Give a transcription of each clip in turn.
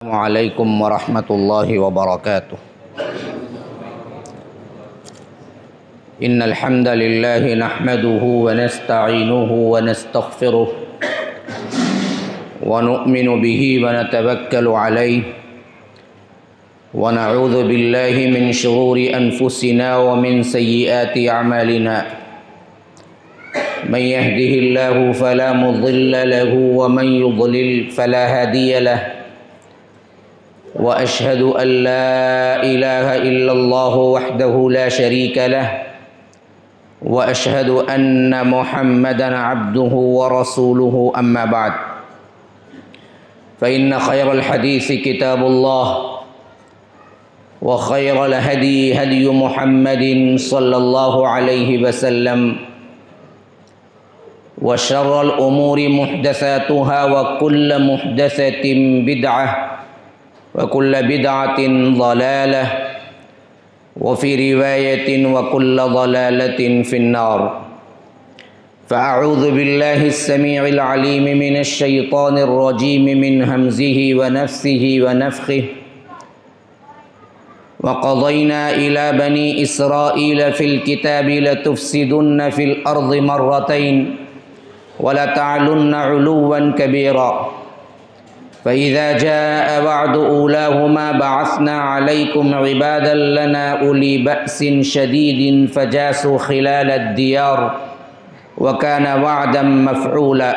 السلام علیکم ورحمۃ اللہ وبرکاتہ۔ ان الحمد للہ نحمده ونستعینه ونستغفره ونؤمن به ونتوکل علیہ ونعوذ باللہ من شرور انفسنا ومن سیئات اعمالنا من يهده الله فلا مضل له ومن يضلل فلا هادي له وأشهد أن لا إله إلا الله وحده لا شريك له وأشهد أن محمدا عبده ورسوله أما بعد فإن خير الحديث كتاب الله وخير الهدي هدي محمد صلى الله عليه وسلم وشر الأمور محدثاتها وكل محدثة بدعة وكل بدعة ضلالة وفي رواية وكل ضلالة في النار فأعوذ بالله السميع العليم من الشيطان الرجيم من همزه ونفثه ونفخه وقضينا إلى بني إسرائيل في الكتاب لتفسدن في الأرض مرتين ولتعلن علوا كبيرا فإذا جاء وعد أولاهما بعثنا عليكم عبادا لنا أولي بأس شديد فجاسوا خلال الديار وكان وعدا مفعولا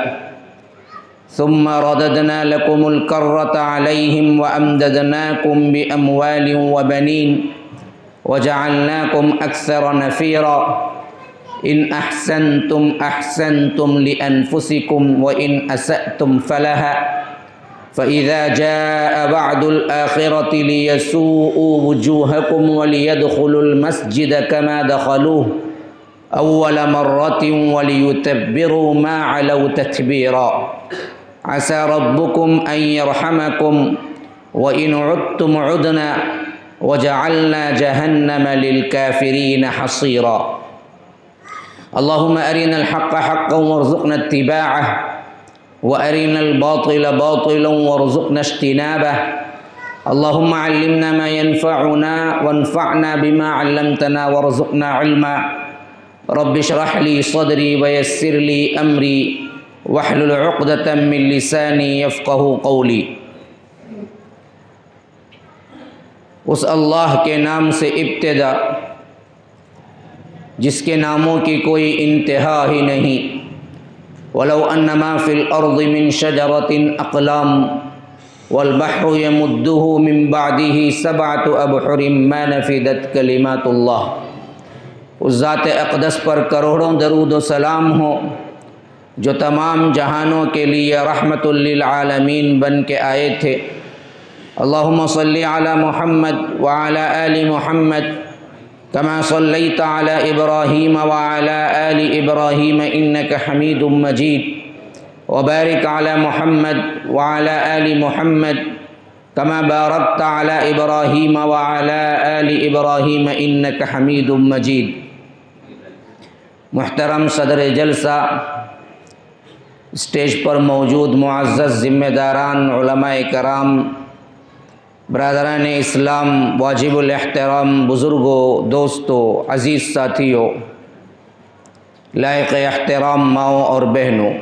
ثم رددنا لكم الكرة عليهم وأمددناكم بأموال وبنين وجعلناكم أكثر نفيرا إن أحسنتم أحسنتم لأنفسكم وإن أسأتم فلها فإذا جاء وعد الآخرة ليسوءوا وجوهكم وليدخلوا المسجد كما دخلوه أول مرة وليتبروا ما علوا تتبيرا عسى ربكم أن يرحمكم وإن عدتم عدنا وجعلنا جهنم للكافرين حصيرا اللهم أرنا الحق حقا وارزقنا اتباعه وأرنا الباطل باطلا وارزقنا اجتنابه اللهم علمنا ما ينفعنا وانفعنا بما علمتنا وارزقنا علما رب اشرح لي صدري ويسر لي أمري واحلل عقدة من لساني يفقه قولي۔ اس اللہ کے نام سے ابتدا جس کے ناموں کی کوئی انتہا ہی نہیں۔ وَلَوْ أَنَّ مَا فِي الْأَرْضِ مِنْ شَجَرَةٍ أَقْلَامٌ وَالْبَحْرُ يَمُدُّهُ مِنْ بَعْدِهِ سَبْعَةُ أَبْحُرٍ مَا نَفِدَتْ كَلِمَاتُ اللَّهِ۔ اس ذات اقدس پر کروڑوں درود و سلام ہو جو تمام جہانوں کے لیے رحمت للعالمین بن کے آئے تھے۔ اللہم صلی علی محمد وعلی آل محمد كما صليت على إبراهيم وعلى آل إبراهيم إنك حميد مجيد وبارك على محمد وعلى آل محمد كما باركت على إبراهيم وعلى آل إبراهيم إنك حميد مجيد۔ محترم صدر جلسہ، اسٹیج پر موجود معزز ذمہ داران، علماء کرام، برادران اسلام، واجب الاحترام بزرگوں، دوستوں، عزیز ساتھیوں، لائق احترام ماؤں اور بہنوں،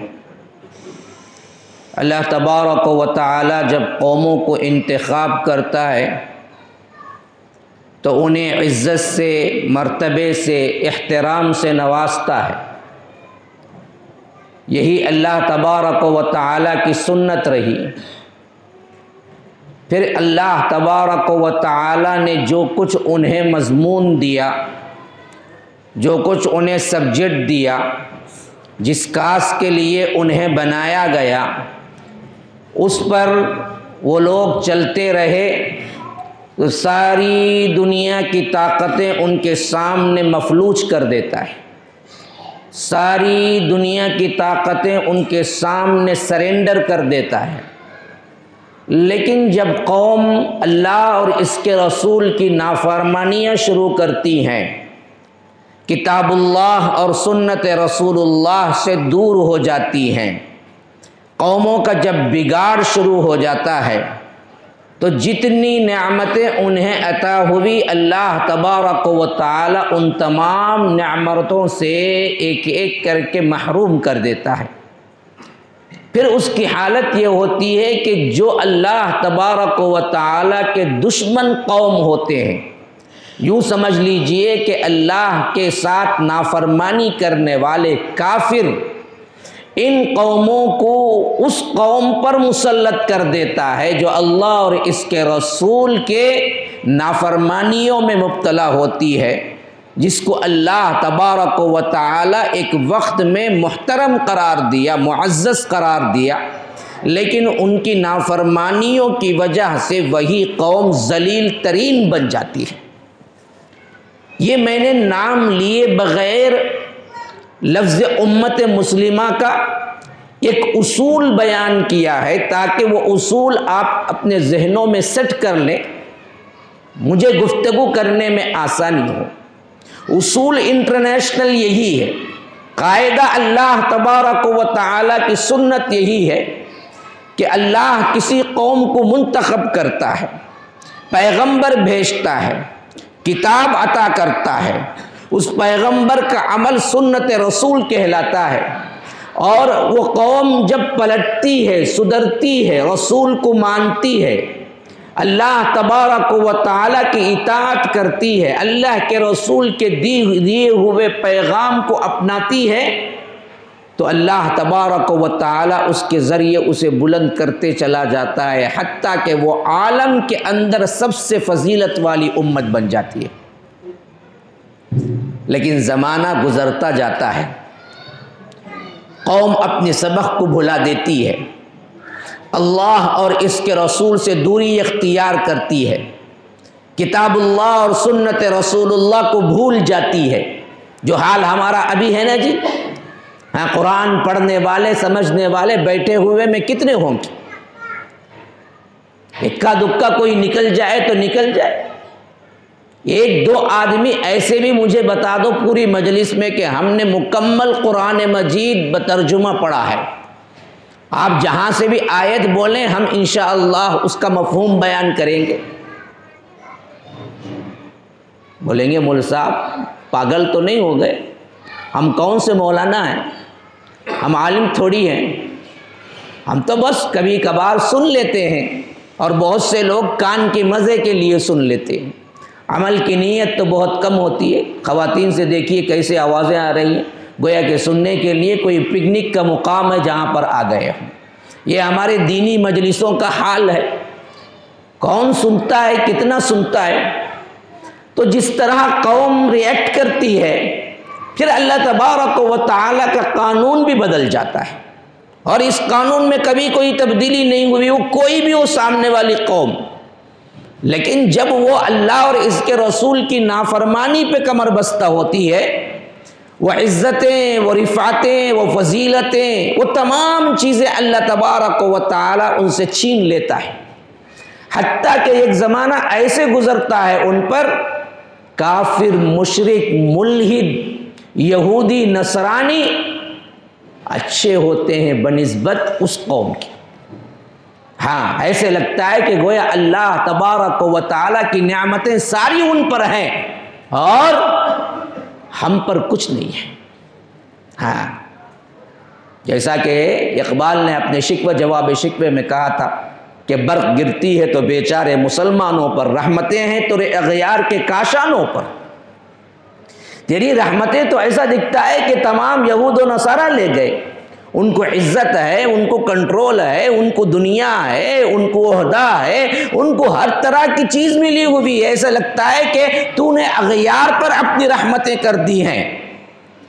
اللہ تبارک و تعالی جب قوموں کو انتخاب کرتا ہے تو انہیں عزت سے، مرتبے سے، احترام سے نوازتا ہے۔ یہی اللہ تبارک و تعالی کی سنت رہی۔ پھر اللہ تبارک و تعالی نے جو کچھ انہیں مضمون دیا، جو کچھ انہیں سبجیکٹ دیا، جس کاز کے لیے انہیں بنایا گیا، اس پر وہ لوگ چلتے رہے تو ساری دنیا کی طاقتیں ان کے سامنے مفلوج کر دیتا ہے، ساری دنیا کی طاقتیں ان کے سامنے سرنڈر کر دیتا ہے۔ لیکن جب قوم اللہ اور اس کے رسول کی نافرمانیاں شروع کرتی ہیں، کتاب اللہ اور سنت رسول اللہ سے دور ہو جاتی ہیں، قوموں کا جب بگاڑ شروع ہو جاتا ہے تو جتنی نعمتیں انہیں عطا ہوئی اللہ تبارک و تعالی ان تمام نعمتوں سے ایک ایک کر کے محروم کر دیتا ہے۔ پھر اس کی حالت یہ ہوتی ہے کہ جو اللہ تبارک و تعالی کے دشمن قوم ہوتے ہیں، یوں سمجھ لیجئے کہ اللہ کے ساتھ نافرمانی کرنے والے کافر، ان قوموں کو اس قوم پر مسلط کر دیتا ہے جو اللہ اور اس کے رسول کے نافرمانیوں میں مبتلا ہوتی ہے، جس کو اللہ تبارک و تعالی ایک وقت میں محترم قرار دیا، معزز قرار دیا، لیکن ان کی نافرمانیوں کی وجہ سے وہی قوم ذلیل ترین بن جاتی ہے۔ یہ میں نے نام لیے بغیر لفظ امت مسلمہ کا ایک اصول بیان کیا ہے تاکہ وہ اصول آپ اپنے ذہنوں میں سیٹ کر لیں، مجھے گفتگو کرنے میں آسانی ہو۔ اصول انٹرنیشنل یہی ہے، قاعدہ اللہ تبارک و تعالی کی سنت یہی ہے کہ اللہ کسی قوم کو منتخب کرتا ہے، پیغمبر بھیجتا ہے، کتاب عطا کرتا ہے، اس پیغمبر کا عمل سنت رسول کہلاتا ہے، اور وہ قوم جب پلٹتی ہے، سدھرتی ہے، رسول کو مانتی ہے، اللہ تبارک و تعالیٰ کی اطاعت کرتی ہے، اللہ کے رسول کے دیے ہوئے پیغام کو اپناتی ہے، تو اللہ تبارک و تعالیٰ اس کے ذریعے اسے بلند کرتے چلا جاتا ہے، حتیٰ کہ وہ عالم کے اندر سب سے فضیلت والی امت بن جاتی ہے۔ لیکن زمانہ گزرتا جاتا ہے، قوم اپنے سبق کو بھلا دیتی ہے، اللہ اور اس کے رسول سے دوری اختیار کرتی ہے، کتاب اللہ اور سنت رسول اللہ کو بھول جاتی ہے، جو حال ہمارا ابھی ہے نا جی۔ ہاں، قرآن پڑھنے والے سمجھنے والے بیٹھے ہوئے میں کتنے ہوں گے؟ اکا دکا کوئی نکل جائے تو نکل جائے، ایک دو آدمی ایسے بھی مجھے بتا دو پوری مجلس میں کہ ہم نے مکمل قرآن مجید بترجمہ پڑھا ہے۔ آپ جہاں سے بھی آیت بولیں ہم انشاءاللہ اس کا مفہوم بیان کریں گے۔ بولیں گے مول صاحب پاگل تو نہیں ہو گئے، ہم کون سے مولانا ہیں، ہم عالم تھوڑی ہیں، ہم تو بس کبھی کبھار سن لیتے ہیں، اور بہت سے لوگ کان کے مزے کے لیے سن لیتے ہیں، عمل کی نیت تو بہت کم ہوتی ہے۔ خواتین سے دیکھیے کیسے آوازیں آ رہی ہیں، گویا کہ سننے کے لیے کوئی پکنک کا مقام ہے جہاں پر آ گئے ہوں۔ یہ ہمارے دینی مجلسوں کا حال ہے، کون سنتا ہے، کتنا سنتا ہے۔ تو جس طرح قوم ریئیکٹ کرتی ہے، پھر اللہ تبارک و تعالیٰ کا قانون بھی بدل جاتا ہے، اور اس قانون میں کبھی کوئی تبدیلی نہیں ہوئی، وہ کوئی بھی ہو سامنے والی قوم، لیکن جب وہ اللہ اور اس کے رسول کی نافرمانی پہ کمر بستہ ہوتی ہے، وہ عزتیں، وہ رفعتیں، وہ فضیلتیں، وہ تمام چیزیں اللہ تبارک و تعالیٰ ان سے چھین لیتا ہے، حتیٰ کہ ایک زمانہ ایسے گزرتا ہے ان پر کافر، مشرک، ملحد، یہودی، نصرانی اچھے ہوتے ہیں بنسبت اس قوم کی۔ ہاں، ایسے لگتا ہے کہ گویا اللہ تبارک و تعالیٰ کی نعمتیں ساری ان پر ہیں اور ہم پر کچھ نہیں ہے۔ ہاں، جیسا کہ اقبال نے اپنے شکوہ جواب شکوے میں کہا تھا کہ برق گرتی ہے تو بیچارے مسلمانوں پر، رحمتیں ہیں تو اغیار کے کاشانوں پر۔ تیری رحمتیں تو ایسا دکھتا ہے کہ تمام یہود و نصارہ لے گئے، ان کو عزت ہے، ان کو کنٹرول ہے، ان کو دنیا ہے، ان کو عہدہ ہے، ان کو ہر طرح کی چیز ملی ہوئی ہے، ایسا لگتا ہے کہ تو نے اغیار پر اپنی رحمتیں کر دی ہیں۔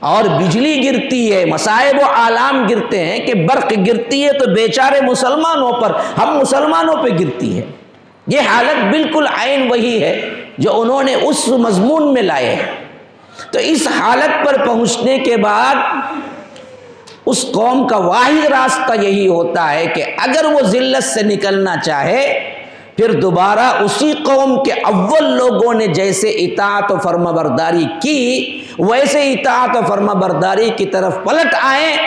اور بجلی گرتی ہے، مصائب و آلام گرتے ہیں کہ برق گرتی ہے تو بیچارے مسلمانوں پر، ہم مسلمانوں پہ گرتی ہے۔ یہ حالت بالکل عین وہی ہے جو انہوں نے اس مضمون میں لائے ہیں۔ تو اس حالت پر پہنچنے کے بعد اس قوم کا واحد راستہ یہی ہوتا ہے کہ اگر وہ ذلت سے نکلنا چاہے، پھر دوبارہ اسی قوم کے اول لوگوں نے جیسے اطاعت و فرما برداری کی، ویسے اطاعت و فرما برداری کی طرف پلٹ آئیں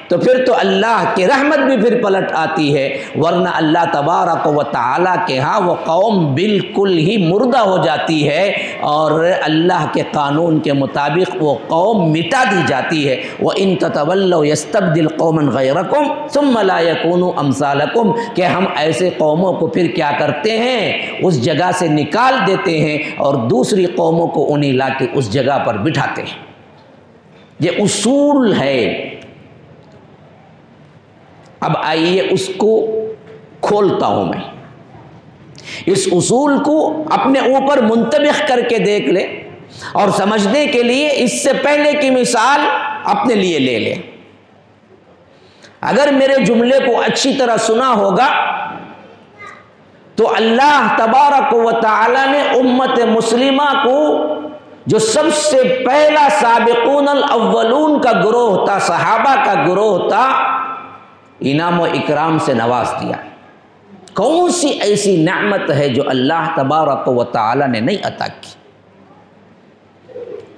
تو پھر تو اللہ کی رحمت بھی پھر پلٹ آتی ہے، ورنہ اللہ تبارک و تعالیٰ کے ہاں وہ قوم بالکل ہی مردہ ہو جاتی ہے اور اللہ کے قانون کے مطابق وہ قوم مٹا دی جاتی ہے۔ وَإِن تَتَوَلَّوْا يَسْتَبْدِلْ قَوْمًا غَيْرَكُمْ ثُمَّ لَا يَكُونُوا أَمْثَالَكُمْ، کہ ہم ایسے قوموں کو پھر کیا کرتے ہیں، اس جگہ سے نکال دیتے ہیں اور دوسری قوموں کو انہیں لا کے اس جگہ پر بٹھاتے ہیں۔ یہ اصول ہے۔ اب آئیے اس کو کھولتا ہوں میں، اس اصول کو اپنے اوپر منطبق کر کے دیکھ لیں اور سمجھنے کے لیے اس سے پہلے کی مثال اپنے لیے لے لیں۔ اگر میرے جملے کو اچھی طرح سنا ہوگا تو اللہ تبارک و تعالی نے امت مسلمہ کو جو سب سے پہلا سابقون الاولون کا گروہ تھا، صحابہ کا گروہ تھا، انعام و اکرام سے نواز دیا۔ کون سی ایسی نعمت ہے جو اللہ تبارک و تعالی نے نہیں عطا کی؟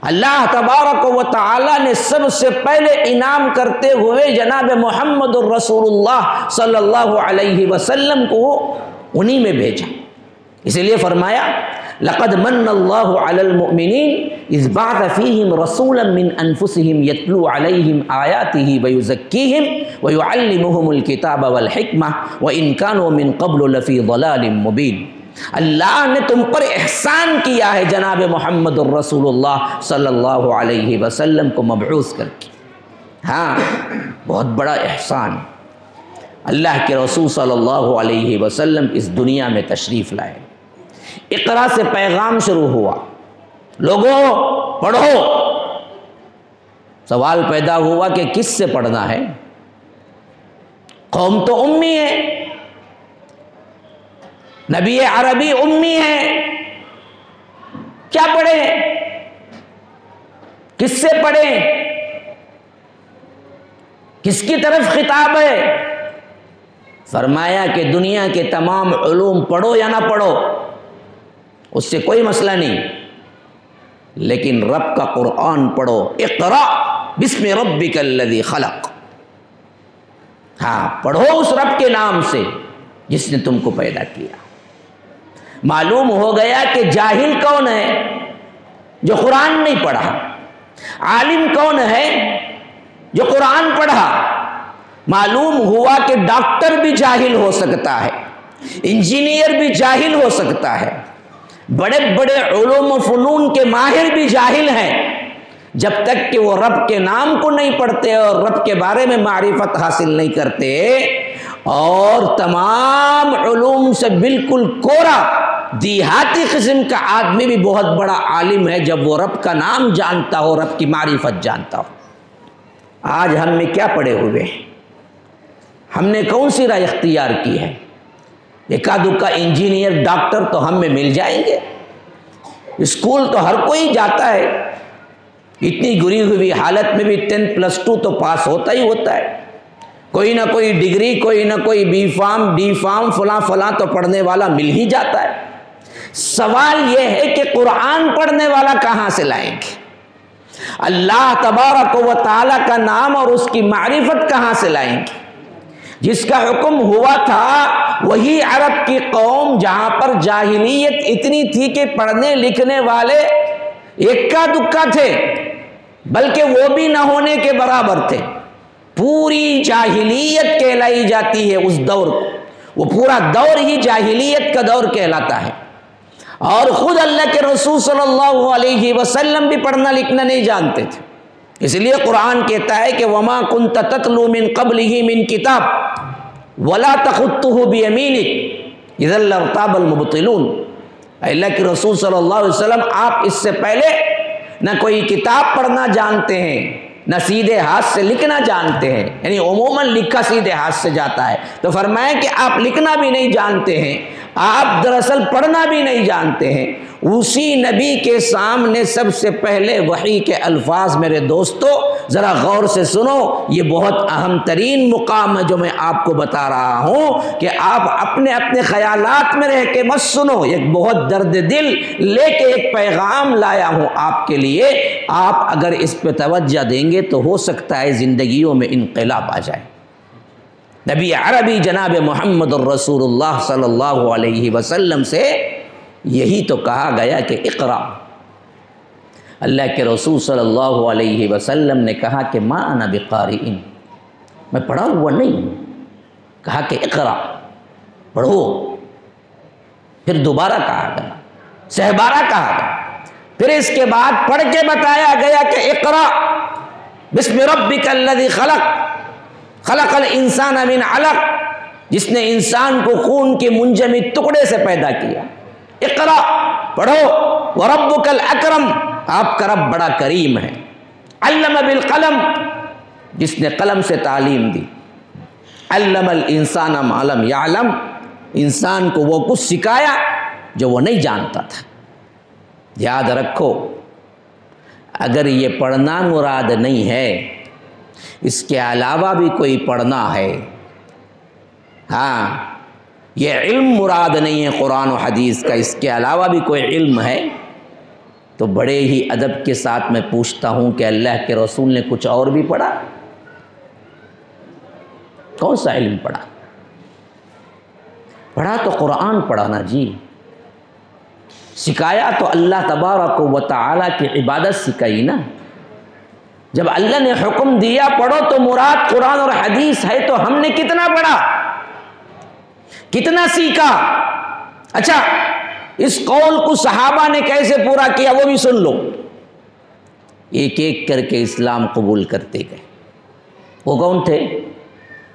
اللہ تبارک و تعالی نے سب سے پہلے انعام کرتے ہوئے جناب محمد الرسول اللہ صلی اللہ علیہ وسلم کو انہی میں بھیجا۔ اسی لیے فرمایا لقد من اللہ علی المؤمنین اذ بعث فیہم رسولا من انفسہم یتلو علیہم آیاتہ ویزکیہم ویعلمہم الکتاب والحکمہ وان کانوا من قبل لفی ضلال مبین۔ اللہ نے تم پر احسان کیا ہے جناب محمد الرسول اللہ صلی اللہ علیہ وسلم کو مبعوث کر کے۔ ہاں، بہت بڑا احسان۔ اللہ کے رسول صلی اللہ علیہ وسلم اس دنیا میں تشریف لائے، اقرا سے پیغام شروع ہوا، لوگوں پڑھو۔ سوال پیدا ہوا کہ کس سے پڑھنا ہے؟ قوم تو امی ہے، نبی عربی امی ہے، کیا پڑھیں؟ کس سے پڑھیں؟ کس کی طرف خطاب ہے؟ فرمایا کہ دنیا کے تمام علوم پڑھو یا نہ پڑھو، اس سے کوئی مسئلہ نہیں، لیکن رب کا قرآن پڑھو۔ اقرأ بسم ربک الذی خلق۔ ہاں، پڑھو اس رب کے نام سے جس نے تم کو پیدا کیا۔ معلوم ہو گیا کہ جاہل کون ہے؟ جو قرآن نہیں پڑھا۔ عالم کون ہے؟ جو قرآن پڑھا۔ معلوم ہوا کہ ڈاکٹر بھی جاہل ہو سکتا ہے، انجینئر بھی جاہل ہو سکتا ہے، بڑے بڑے علوم و فنون کے ماہر بھی جاہل ہیں، جب تک کہ وہ رب کے نام کو نہیں پڑھتے اور رب کے بارے میں معرفت حاصل نہیں کرتے۔ اور تمام علوم سے بالکل کورا دیہاتی قسم کا آدمی بھی بہت بڑا عالم ہے جب وہ رب کا نام جانتا ہو، رب کی معرفت جانتا ہو۔ آج ہم میں کیا پڑے ہوئے ہیں؟ ہم نے کون سی رائے اختیار کی ہے؟ ایکا دکا انجینئر ڈاکٹر تو ہم میں مل جائیں گے، اسکول تو ہر کوئی جاتا ہے، اتنی گری ہوئی حالت میں بھی 10+2 تو پاس ہوتا ہی ہوتا ہے، کوئی نہ کوئی ڈگری، کوئی نہ کوئی بی فارم، ڈی فارم، فلاں فلاں تو پڑھنے والا مل ہی جاتا ہے۔ سوال یہ ہے کہ قرآن پڑھنے والا کہاں سے لائیں گے؟ اللہ تبارک و تعالیٰ کا نام اور اس کی معرفت کہاں سے لائیں گے؟ جس کا حکم ہوا تھا وہی عرب کی قوم جہاں پر جاہلیت اتنی تھی کہ پڑھنے لکھنے والے اکا دکا تھے، بلکہ وہ بھی نہ ہونے کے برابر تھے، پوری جاہلیت کہلائی جاتی ہے اس دور کو، وہ پورا دور ہی جاہلیت کا دور کہلاتا ہے۔ اور خود اللہ کے رسول صلی اللہ علیہ وسلم بھی پڑھنا لکھنا نہیں جانتے تھے، اس لیے قرآن کہتا ہے کہ وما كنت تتلو من قبله من کتاب ولا تخطه بيمينك اذا لارتاب المبطلون۔ اللہ کے رسول صلی اللہ علیہ وسلم آپ اس سے پہلے نہ کوئی کتاب پڑھنا جانتے ہیں، نہ سیدھے ہاتھ سے لکھنا جانتے ہیں، یعنی عموماً لکھا سیدھے ہاتھ سے جاتا ہے، تو فرمایا کہ آپ لکھنا بھی نہیں جانتے ہیں، آپ دراصل پڑھنا بھی نہیں جانتے ہیں، اسی نبی کے سامنے سب سے پہلے وحی کے الفاظ میرے دوستو ذرا غور سے سنو، یہ بہت اہم ترین مقام ہے جو میں آپ کو بتا رہا ہوں کہ آپ اپنے اپنے خیالات میں رہ کے مت سنو، ایک بہت درد دل لے کے ایک پیغام لایا ہوں آپ کے لیے، آپ اگر اس پہ توجہ دیں گے تو ہو سکتا ہے زندگیوں میں انقلاب آ جائے۔ نبی عربی جناب محمد الرسول اللہ صلی اللہ علیہ وسلم سے یہی تو کہا گیا کہ اقرا۔ اللہ کے رسول صلی اللہ علیہ وسلم نے کہا کہ ما انا بقارئ، میں پڑھا ہوا نہیں ہوں، کہا کہ اقرا، پڑھو، پھر دوبارہ کہا گیا، سہبارہ کہا گیا، پھر اس کے بعد پڑھ کے بتایا گیا کہ اقرا بسم ربک الذی خلق خلق الانسان من علق، جس نے انسان کو خون کے منجمد ٹکڑے سے پیدا کیا۔ اقرا، پڑھو، وربک الاکرم، آپ کا رب بڑا کریم ہے۔ علم بالقلم، جس نے قلم سے تعلیم دی۔ علم الانسان ما لم یعلم، انسان کو وہ کچھ سکھایا جو وہ نہیں جانتا تھا۔ یاد رکھو، اگر یہ پڑھنا مراد نہیں ہے، اس کے علاوہ بھی کوئی پڑھنا ہے، ہاں یہ علم مراد نہیں ہے قرآن و حدیث کا، اس کے علاوہ بھی کوئی علم ہے، تو بڑے ہی ادب کے ساتھ میں پوچھتا ہوں کہ اللہ کے رسول نے کچھ اور بھی پڑھا؟ کون سا علم پڑھا؟ پڑھا تو قرآن پڑھا نا جی، سکھایا تو اللہ تبارک و تعالیٰ کی عبادت سکھائی نا۔ جب اللہ نے حکم دیا پڑھو تو مراد قرآن اور حدیث ہے، تو ہم نے کتنا پڑھا، کتنا سیکھا؟ اچھا، اس قول کو صحابہ نے کیسے پورا کیا وہ بھی سن لو۔ ایک ایک کر کے اسلام قبول کرتے گئے۔ وہ کون تھے؟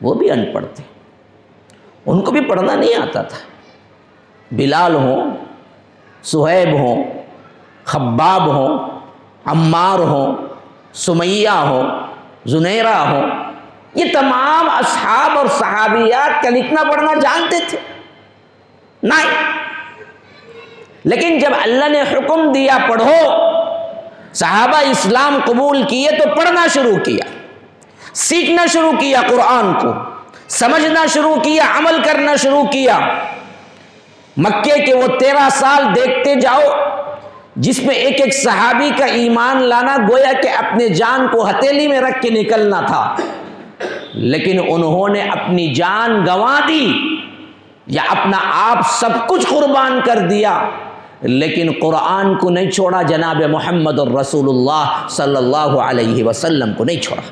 وہ بھی ان پڑھ تھے، ان کو بھی پڑھنا نہیں آتا تھا۔ بلال ہوں، صہیب ہوں، خباب ہوں، عمار ہوں، سمیہ ہوں، زنیرہ ہوں، یہ تمام اصحاب اور صحابیات کا لکھنا پڑھنا جانتے تھے؟ نہیں، لیکن جب اللہ نے حکم دیا پڑھو، صحابہ اسلام قبول کیے تو پڑھنا شروع کیا، سیکھنا شروع کیا، قرآن کو سمجھنا شروع کیا، عمل کرنا شروع کیا۔ مکے کے وہ 13 سال دیکھتے جاؤ جس میں ایک ایک صحابی کا ایمان لانا گویا کہ اپنے جان کو ہتھیلی میں رکھ کے نکلنا تھا، لیکن انہوں نے اپنی جان گنوا دی یا اپنا آپ سب کچھ قربان کر دیا، لیکن قرآن کو نہیں چھوڑا، جناب محمد الرسول اللہ صلی اللہ علیہ وسلم کو نہیں چھوڑا۔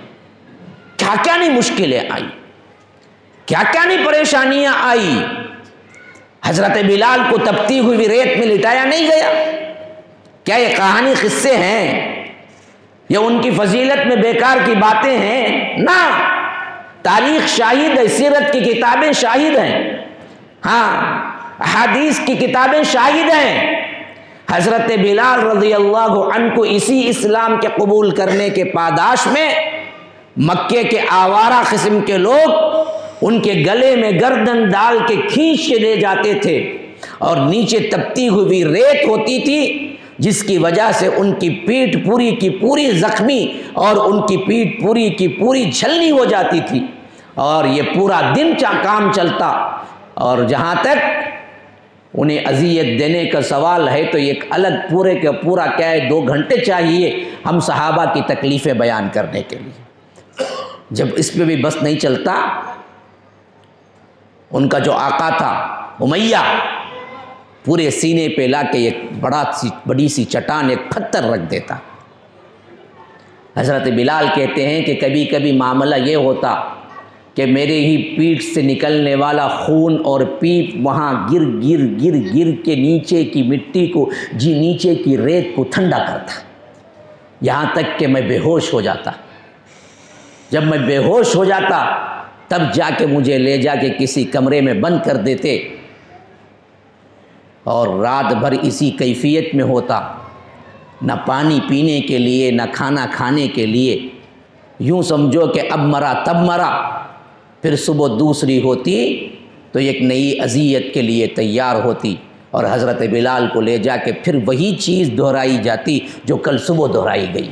کیا کیا نہیں مشکلیں آئی، کیا کیا نہیں پریشانیاں آئی۔ حضرت بلال کو تپتی ہوئی ریت میں لٹایا نہیں گیا؟ کیا یہ کہانی قصے ہیں یا ان کی فضیلت میں بیکار کی باتیں ہیں؟ نہ، تاریخ شاہد ہے، سیرت کی کتابیں شاہد ہیں، ہاں احادیث کی کتابیں شاہد ہیں۔ حضرت بلال رضی اللہ عنہ کو اسی اسلام کے قبول کرنے کے پاداش میں مکے کے آوارہ قسم کے لوگ ان کے گلے میں گردن ڈال کے کھینچ کے لے جاتے تھے، اور نیچے تپتی ہوئی ریت ہوتی تھی جس کی وجہ سے ان کی پیٹھ پوری کی پوری زخمی اور ان کی پیٹھ پوری کی پوری چھلنی ہو جاتی تھی، اور یہ پورا دن کام چلتا۔ اور جہاں تک انہیں اذیت دینے کا سوال ہے تو ایک الگ پورے کا پورا کیا ہے 2 گھنٹے چاہیے ہم صحابہ کی تکلیفیں بیان کرنے کے لیے۔ جب اس پہ بھی بس نہیں چلتا، ان کا جو آقا تھا امیہ، پورے سینے پہ لا کے ایک بڑی سی چٹان، ایک پتھر رکھ دیتا۔ حضرت بلال کہتے ہیں کہ کبھی کبھی معاملہ یہ ہوتا کہ میرے ہی پیٹھ سے نکلنے والا خون اور پیپ وہاں گر گر گر گر کے نیچے کی مٹی کو، نیچے کی ریت کو ٹھنڈا کرتا، یہاں تک کہ میں بے ہوش ہو جاتا۔ جب میں بے ہوش ہو جاتا تب جا کے مجھے لے جا کے کسی کمرے میں بند کر دیتے، اور رات بھر اسی کیفیت میں ہوتا، نہ پانی پینے کے لیے نہ کھانا کھانے کے لیے، یوں سمجھو کہ اب مرا تب مرا۔ پھر صبح دوسری ہوتی تو ایک نئی اذیت کے لیے تیار ہوتی، اور حضرت بلال کو لے جا کے پھر وہی چیز دہرائی جاتی جو کل صبح دہرائی گئی۔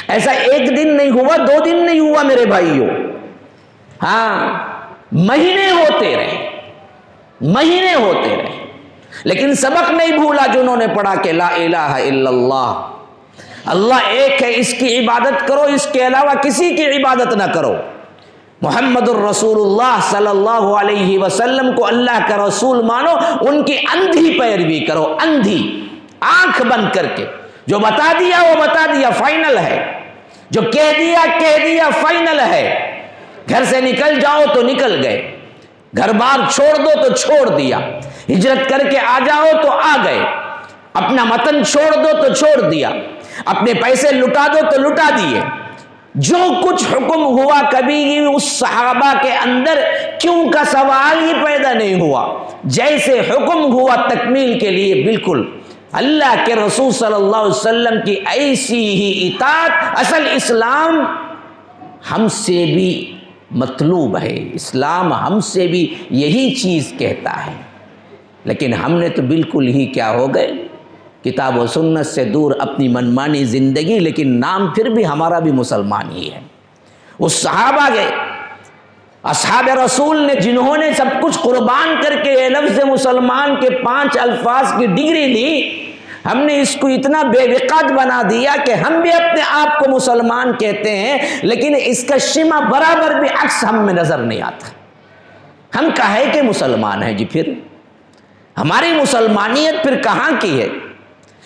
ایسا ایک دن نہیں ہوا، 2 دن نہیں ہوا میرے بھائیوں، ہاں مہینے ہوتے رہے، مہینے ہوتے رہے، لیکن سبق نہیں بھولا جو انہوں نے پڑھا کہ لا الہ الا اللہ، اللہ ایک ہے، اس کی عبادت کرو، اس کے علاوہ کسی کی عبادت نہ کرو۔ محمد الرسول اللہ صلی اللہ علیہ وسلم کو اللہ کا رسول مانو، ان کی اندھی پیروی کرو، اندھی، آنکھ بند کر کے، جو بتا دیا وہ بتا دیا، فائنل ہے، جو کہہ دیا فائنل ہے۔ گھر سے نکل جاؤ تو نکل گئے، گھر بار چھوڑ دو تو چھوڑ دیا، ہجرت کر کے آ جاؤ تو آ گئے، اپنا وطن چھوڑ دو تو چھوڑ دیا، اپنے پیسے لٹا دو تو لٹا دیے۔ جو کچھ حکم ہوا کبھی اس صحابہ کے اندر کیوں کا سوال ہی پیدا نہیں ہوا، جیسے حکم ہوا تکمیل کے لیے بالکل اللہ کے رسول صلی اللہ علیہ وسلم کی ایسی ہی اطاعت۔ اصل اسلام ہم سے بھی مطلوب ہے، اسلام ہم سے بھی یہی چیز کہتا ہے، لیکن ہم نے تو بالکل ہی کیا ہو گئے، کتاب و سنت سے دور، اپنی منمانی زندگی، لیکن نام پھر بھی ہمارا بھی مسلمان ہی ہے۔ اس صحابہ کے اصحاب رسول نے جنہوں نے سب کچھ قربان کر کے لفظ مسلمان کے 5 الفاظ کی ڈگری لی، ہم نے اس کو اتنا بے وقت بنا دیا کہ ہم بھی اپنے آپ کو مسلمان کہتے ہیں، لیکن اس کا شمع برابر بھی عکس ہم میں نظر نہیں آتا۔ ہم کہے کہ مسلمان ہیں جی، پھر ہماری مسلمانیت پھر کہاں کی ہے؟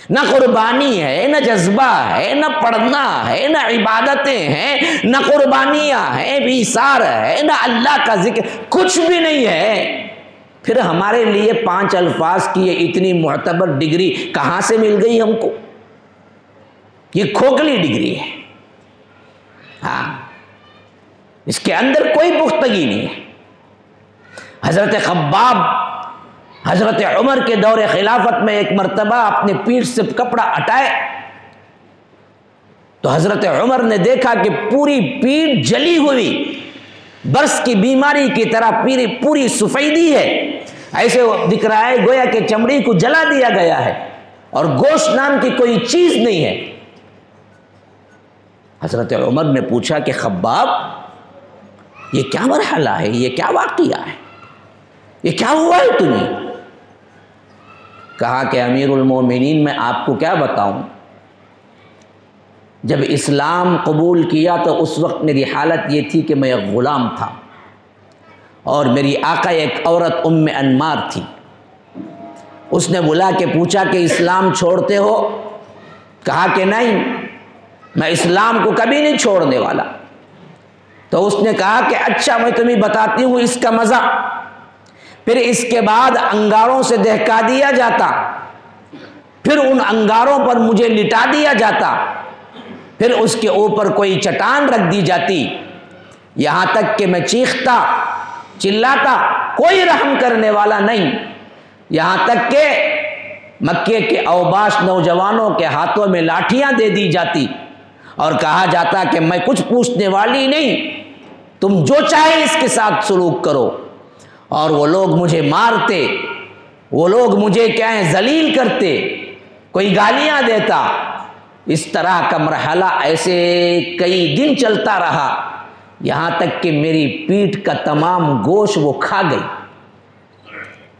نہ قربانی ہے، نہ جذبہ ہے، نہ پڑھنا ہے، نہ عبادتیں ہیں، نہ قربانیاں ہیں، ایثار ہے، نہ اللہ کا ذکر، کچھ بھی نہیں ہے۔ پھر ہمارے لیے 5 الفاظ کی یہ اتنی معتبر ڈگری کہاں سے مل گئی ہم کو؟ یہ کھوکھلی ڈگری ہے، ہاں اس کے اندر کوئی پختگی نہیں ہے۔ حضرت خباب حضرت عمر کے دور خلافت میں ایک مرتبہ اپنے پیٹھ سے کپڑا ہٹائے تو حضرت عمر نے دیکھا کہ پوری پیٹھ جلی ہوئی، برس کی بیماری کی طرح پوری سفیدی ہے، ایسے دکھ رہا ہے گویا کہ چمڑی کو جلا دیا گیا ہے اور گوشت نام کی کوئی چیز نہیں ہے۔ حضرت عمر نے پوچھا کہ خباب یہ کیا مرحلہ ہے، یہ کیا واقعہ ہے، یہ کیا ہوا ہے تمہیں؟ کہا کہ امیر المومنین میں آپ کو کیا بتاؤں، جب اسلام قبول کیا تو اس وقت میری حالت یہ تھی کہ میں ایک غلام تھا اور میری آقا ایک عورت ام انمار تھی۔ اس نے بلا کے پوچھا کہ اسلام چھوڑتے ہو؟ کہا کہ نہیں، میں اسلام کو کبھی نہیں چھوڑنے والا۔ تو اس نے کہا کہ اچھا میں تمہیں بتاتی ہوں اس کا مزہ۔ پھر اس کے بعد انگاروں سے دہکا دیا جاتا، پھر ان انگاروں پر مجھے لٹا دیا جاتا، پھر اس کے اوپر کوئی چٹان رکھ دی جاتی، یہاں تک کہ میں چیختا چلاتا، کوئی رحم کرنے والا نہیں، یہاں تک کہ مکے کے اوباش نوجوانوں کے ہاتھوں میں لاٹھیاں دے دی جاتی اور کہا جاتا کہ میں کچھ پوچھنے والی نہیں، تم جو چاہے اس کے ساتھ سلوک کرو۔ اور وہ لوگ مجھے مارتے، وہ لوگ مجھے کیا ہے ذلیل کرتے، کوئی گالیاں دیتا۔ اس طرح کا مرحلہ ایسے کئی دن چلتا رہا، یہاں تک کہ میری پیٹھ کا تمام گوشت وہ کھا گئی۔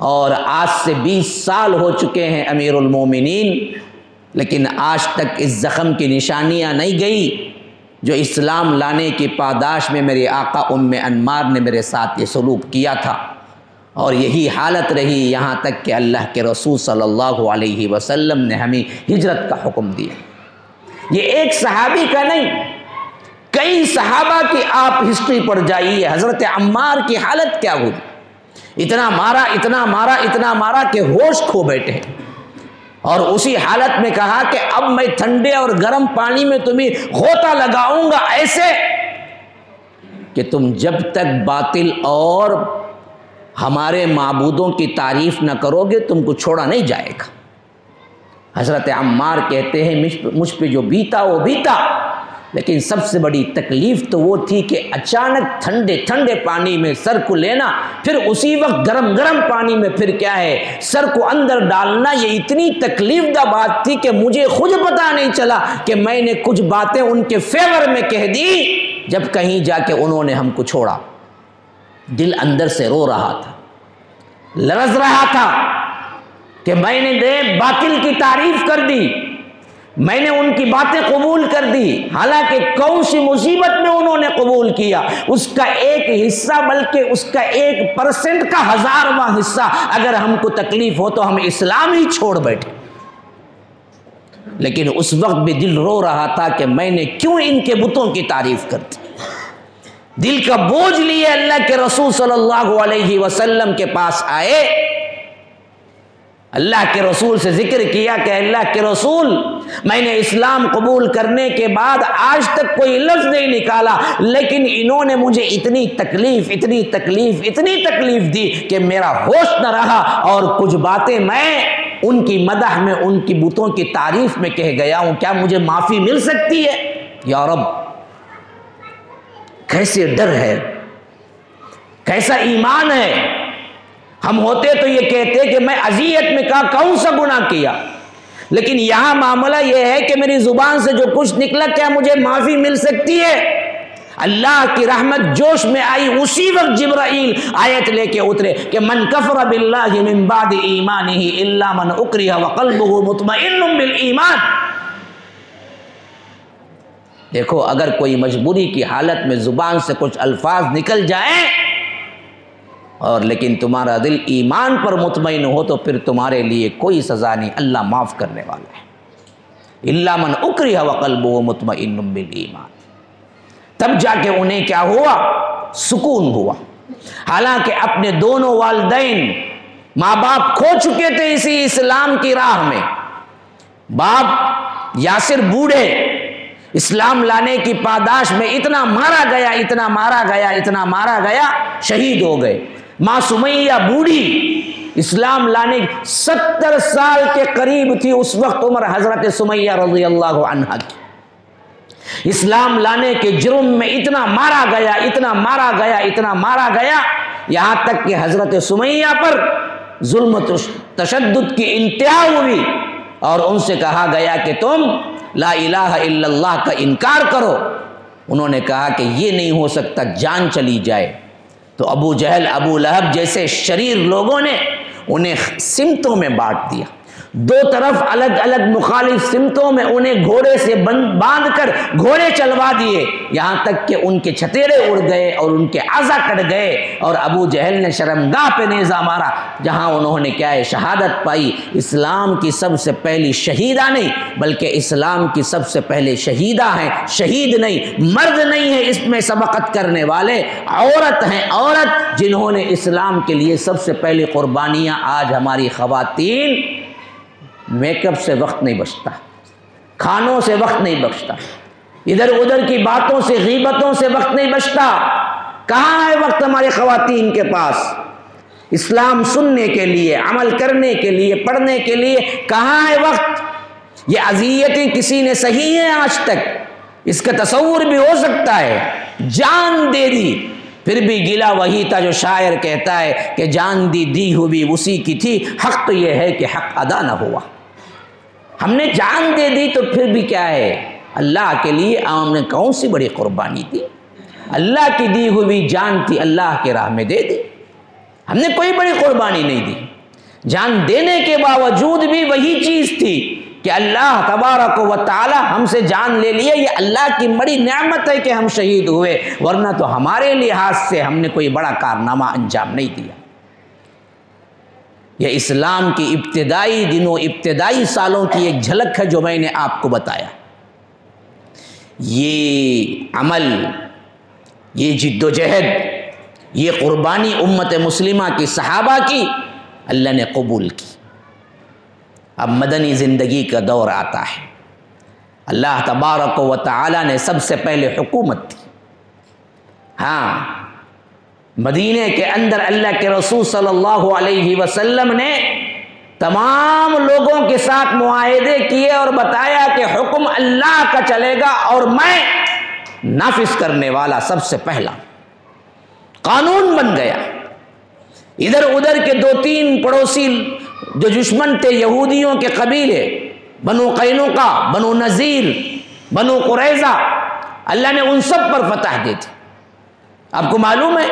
اور آج سے 20 سال ہو چکے ہیں امیر المومنین، لیکن آج تک اس زخم کی نشانیاں نہیں گئی جو اسلام لانے کی پاداش میں میرے آقا ام انمار نے میرے ساتھ یہ سلوک کیا تھا، اور یہی حالت رہی یہاں تک کہ اللہ کے رسول صلی اللہ علیہ وسلم نے ہمیں ہجرت کا حکم دیا۔ یہ ایک صحابی کا نہیں، کئی صحابہ کی آپ ہسٹری پڑھ جائیے، حضرت عمار کی حالت کیا ہوئی، اتنا مارا اتنا مارا اتنا مارا کہ ہوش کھو بیٹھے، اور اسی حالت میں کہا کہ اب میں ٹھنڈے اور گرم پانی میں تمہیں غوطہ لگاؤں گا ایسے کہ تم جب تک باطل اور ہمارے معبودوں کی تعریف نہ کرو گے تم کو چھوڑا نہیں جائے گا۔ حضرت عمار کہتے ہیں مجھ پہ جو بیتا وہ بیتا، لیکن سب سے بڑی تکلیف تو وہ تھی کہ اچانک ٹھنڈے ٹھنڈے پانی میں سر کو لینا، پھر اسی وقت گرم گرم پانی میں پھر کیا ہے سر کو اندر ڈالنا، یہ اتنی تکلیف دہ بات تھی کہ مجھے خود پتہ نہیں چلا کہ میں نے کچھ باتیں ان کے فیور میں کہہ دی، جب کہیں جا کے انہوں نے ہم کو چھوڑا۔ دل اندر سے رو رہا تھا، لرز رہا تھا کہ میں نے باطل کی تعریف کر دی، میں نے ان کی باتیں قبول کر دی، حالانکہ کون سی مصیبت میں انہوں نے قبول کیا، اس کا ایک حصہ بلکہ اس کا 1% کا 1000واں حصہ اگر ہم کو تکلیف ہو تو ہم اسلام ہی چھوڑ بیٹھے۔ لیکن اس وقت بھی دل رو رہا تھا کہ میں نے کیوں ان کے بتوں کی تعریف کر دی۔ دل کا بوجھ لیے اللہ کے رسول صلی اللہ علیہ وسلم کے پاس آئے، اللہ کے رسول سے ذکر کیا کہ اللہ کے رسول، میں نے اسلام قبول کرنے کے بعد آج تک کوئی لفظ نہیں نکالا، لیکن انہوں نے مجھے اتنی تکلیف دی کہ میرا ہوش نہ رہا، اور کچھ باتیں میں ان کی مدح میں ان کی بتوں کی تعریف میں کہہ گیا ہوں، کیا مجھے معافی مل سکتی ہے؟ یا رب، کیسے ڈر ہے، کیسا ایمان ہے۔ ہم ہوتے تو یہ کہتے کہ میں اذیت میں کون سا گناہ کیا، لیکن یہاں معاملہ یہ ہے کہ میری زبان سے جو کچھ نکلا کیا مجھے معافی مل سکتی ہے؟ اللہ کی رحمت جوش میں آئی، اسی وقت جبرائیل آیت لے کے اترے کہ من کفر باللہ من بعد ایمانہ الا من اکرہ وقلبہ مطمئن بالایمان۔ دیکھو، اگر کوئی مجبوری کی حالت میں زبان سے کچھ الفاظ نکل جائیں اور لیکن تمہارا دل ایمان پر مطمئن ہو تو پھر تمہارے لیے کوئی سزا نہیں، اللہ معاف کرنے والا ہے۔ الا من اکرہ وقلبہ مطمئن بالایمان۔ تب جا کے انہیں کیا ہوا؟ سکون ہوا، حالانکہ اپنے دونوں والدین ماں باپ کھو چکے تھے اسی اسلام کی راہ میں۔ باپ یاسر بوڑھے اسلام لانے کی پاداش میں اتنا مارا گیا شہید ہو گئے۔ ماں سمیہ بوڑھی اسلام لانے 70 سال کے قریب تھی اس وقت عمر حضرت سمیہ رضی اللہ عنہا کی، اسلام لانے کے جرم میں اتنا مارا گیا یہاں تک کہ حضرت سمیہ پر ظلم و تشدد کی انتہا ہوئی، اور ان سے کہا گیا کہ تم لا الہ الا اللہ کا انکار کرو۔ انہوں نے کہا کہ یہ نہیں ہو سکتا، جان چلی جائے۔ تو ابو جہل، ابو لہب جیسے شریر لوگوں نے انہیں سمتوں میں بانٹ دیا، دو طرف الگ الگ مخالف سمتوں میں انہیں گھوڑے سے باندھ کر گھوڑے چلوا دیے، یہاں تک کہ ان کے چھتیرے اڑ گئے اور ان کے اعضا کٹ گئے، اور ابو جہل نے شرمگاہ پہ نیزہ مارا جہاں انہوں نے کیا ہے شہادت پائی۔ اسلام کی سب سے پہلی شہیدہ نہیں بلکہ اسلام کی سب سے پہلے شہیدہ ہیں، شہید نہیں، مرد نہیں ہے اس میں سبقت کرنے والے، عورت ہیں، عورت جنہوں نے اسلام کے لیے سب سے پہلی قربانیاں۔ آج ہماری خواتین میک اپ سے وقت نہیں بچتا، کھانوں سے وقت نہیں بچتا، ادھر ادھر کی باتوں سے غیبتوں سے وقت نہیں بچتا۔ کہاں ہے وقت ہماری خواتین کے پاس اسلام سننے کے لیے، عمل کرنے کے لیے، پڑھنے کے لیے؟ کہاں ہے وقت؟ یہ اذیتیں کسی نے سہی ہیں آج تک؟ اس کا تصور بھی ہو سکتا ہے، جان دے دی، پھر بھی گلا وہی تھا جو شاعر کہتا ہے کہ جان دی ہوئی اسی کی تھی، حق تو یہ ہے کہ حق ادا نہ ہوا۔ ہم نے جان دے دی تو پھر بھی کیا ہے، اللہ کے لیے ہم نے کون سی بڑی قربانی دی؟ اللہ کی دی ہوئی جان تھی، اللہ کے راہ میں دے دی، ہم نے کوئی بڑی قربانی نہیں دی۔ جان دینے کے باوجود بھی وہی چیز تھی کہ اللہ تبارک و تعالی ہم سے جان لے لیے، یہ اللہ کی بڑی نعمت ہے کہ ہم شہید ہوئے، ورنہ تو ہمارے لحاظ سے ہم نے کوئی بڑا کارنامہ انجام نہیں دیا۔ یہ اسلام کی ابتدائی دنوں، ابتدائی سالوں کی ایک جھلک ہے جو میں نے آپ کو بتایا۔ یہ عمل، یہ جد و جہد، یہ قربانی امت مسلمہ کی، صحابہ کی، اللہ نے قبول کی۔ اب مدنی زندگی کا دور آتا ہے، اللہ تبارک و تعالی نے سب سے پہلے حکومت دی۔ ہاں، مدینے کے اندر اللہ کے رسول صلی اللہ علیہ وسلم نے تمام لوگوں کے ساتھ معاہدے کیے اور بتایا کہ حکم اللہ کا چلے گا اور میں نافذ کرنے والا سب سے پہلا قانون بن گیا۔ ادھر ادھر کے 2-3 پڑوسی جو دشمن تھے یہودیوں کے قبیلے، بنو قینقاع، بنو نذیر، بنو قریظہ، اللہ نے ان سب پر فتح دی تھی۔ آپ کو معلوم ہے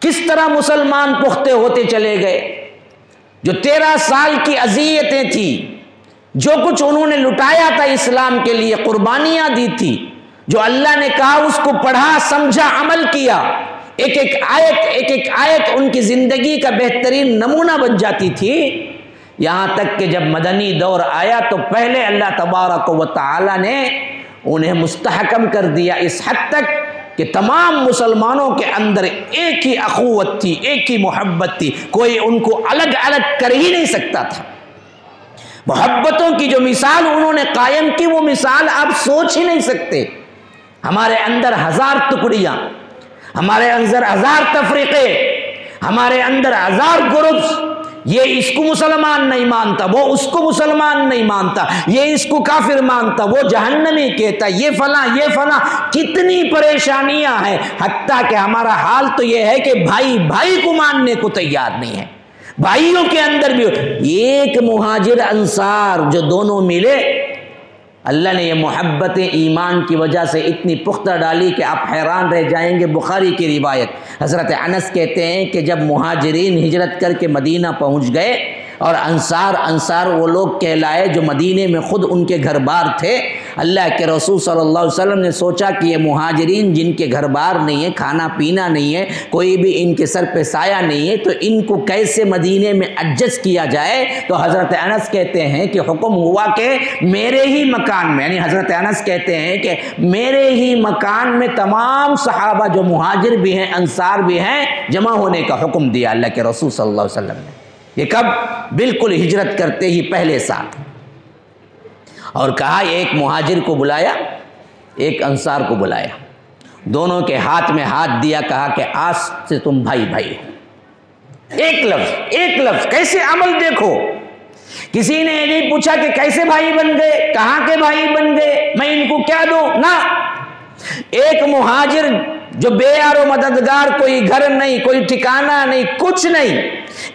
کس طرح مسلمان پختہ ہوتے چلے گئے۔ جو 13 سال کی اذیتیں تھیں، جو کچھ انہوں نے لٹایا تھا اسلام کے لیے، قربانیاں دی تھی، جو اللہ نے کہا اس کو پڑھا، سمجھا، عمل کیا، ایک ایک آیت ان کی زندگی کا بہترین نمونہ بن جاتی تھی۔ یہاں تک کہ جب مدنی دور آیا تو پہلے اللہ تبارک و تعالی نے انہیں مستحکم کر دیا اس حد تک کہ تمام مسلمانوں کے اندر ایک ہی اخوت تھی، ایک ہی محبت تھی، کوئی ان کو الگ الگ کر ہی نہیں سکتا تھا۔ محبتوں کی جو مثال انہوں نے قائم کی، وہ مثال آپ سوچ ہی نہیں سکتے۔ ہمارے اندر 1000 ٹکڑیاں، ہمارے اندر 1000 تفریقے، ہمارے اندر 1000 گروپس، یہ اس کو مسلمان نہیں مانتا، وہ اس کو مسلمان نہیں مانتا، یہ اس کو کافر مانتا، وہ جہنمی کہتا، یہ فلاں، کتنی پریشانیاں ہیں۔ حتیٰ کہ ہمارا حال تو یہ ہے کہ بھائی بھائی کو ماننے کو تیار نہیں ہے۔ بھائیوں کے اندر بھی ایک مہاجر انصار جو دونوں ملے، اللہ نے یہ محبت ایمان کی وجہ سے اتنی پختہ ڈالی کہ آپ حیران رہ جائیں گے۔ بخاری کی روایت، حضرت انس کہتے ہیں کہ جب مہاجرین ہجرت کر کے مدینہ پہنچ گئے اور انصار وہ لوگ کہلائے جو مدینے میں خود ان کے گھر بار تھے، اللہ کے رسول صلی اللہ علیہ وسلم نے سوچا کہ یہ مہاجرین جن کے گھر بار نہیں ہے، کھانا پینا نہیں ہے، کوئی بھی ان کے سر پہ سایہ نہیں ہے، تو ان کو کیسے مدینے میں ایڈجسٹ کیا جائے۔ تو حضرت انس کہتے ہیں کہ حکم ہوا کہ میرے ہی مکان میں، یعنی حضرت انس کہتے ہیں کہ میرے ہی مکان میں تمام صحابہ جو مہاجر بھی ہیں، انصار بھی ہیں، جمع ہونے کا حکم دیا اللہ کے رسول صلی اللہ علیہ وسلم نے۔ یہ کب؟ بالکل ہجرت کرتے ہی پہلے سال، اور کہا ایک مہاجر کو بلایا، ایک انصار کو بلایا، دونوں کے ہاتھ میں ہاتھ دیا، کہا کہ آج سے تم بھائی بھائی ہو۔ ایک لفظ کیسے عمل دیکھو۔ کسی نے یہ نہیں پوچھا کہ کیسے بھائی بن گئے، کہاں کے بھائی بن گئے، میں ان کو کیا دوں، نہ۔ ایک مہاجر جو بے یار و مددگار، کوئی گھر نہیں، کوئی ٹھکانہ نہیں، کچھ نہیں،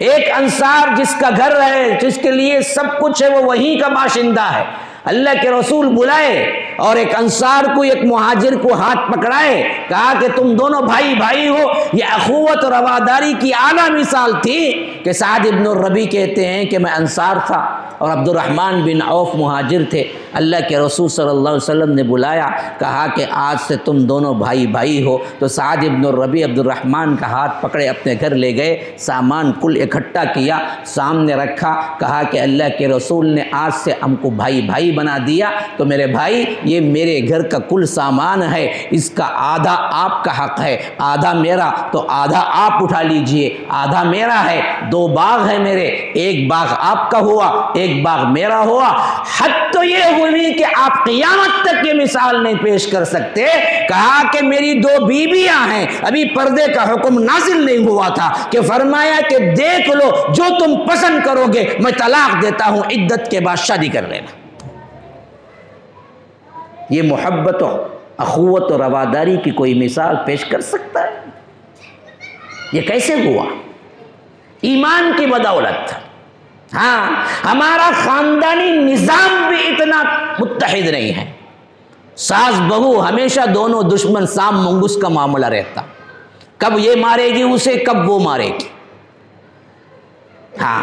ایک انصار جس کا گھر ہے، جس کے لیے سب کچھ ہے، وہ وہیں کا باشندہ ہے، اللہ کے رسول بلائے اور ایک انصار کو، ایک مہاجر کو ہاتھ پکڑائے، کہا کہ تم دونوں بھائی بھائی ہو۔ یہ اخوت اور رواداری کی اعلیٰ مثال تھی کہ سعد ابن الربیع کہتے ہیں کہ میں انصار تھا اور عبد الرحمن بن عوف مہاجر تھے۔ اللہ کے رسول صلی اللہ علیہ وسلم نے بلایا، کہا کہ آج سے تم دونوں بھائی بھائی ہو۔ تو سعد ابن الربیع عبد الرحمن کا ہاتھ پکڑے اپنے گھر لے گئے، سامان کل اکٹھا کیا، سامنے رکھا، کہا کہ اللہ کے رسول نے آج سے ہم کو بھائی بھائی بنا دیا، تو میرے بھائی یہ میرے گھر کا کل سامان ہے، اس کا آدھا آپ کا حق ہے، آدھا میرا، تو آدھا آپ اٹھا لیجئے، آدھا میرا ہے۔ 2 باغ ہے میرے، ایک باغ آپ کا ہوا، ایک باغ میرا ہوا۔ حد تو یہ ہوئی کہ آپ قیامت تک یہ مثال نہیں پیش کر سکتے۔ کہا کہ میری 2 بیویاں ہیں، ابھی پردے کا حکم نازل نہیں ہوا تھا کہ فرمایا کہ دیکھ لو جو تم پسند کرو گے میں طلاق دیتا ہوں، عدت کے بعد شادی کر لینا۔ یہ محبت و اخوت و رواداری کی کوئی مثال پیش کر سکتا ہے؟ یہ کیسے ہوا؟ ایمان کی بدولت۔ ہاں، ہمارا خاندانی نظام بھی اتنا متحد نہیں ہے۔ ساس بہو ہمیشہ دونوں دشمن، سام منگس کا معاملہ رہتا، کب یہ مارے گی اسے، کب وہ مارے گی۔ ہاں،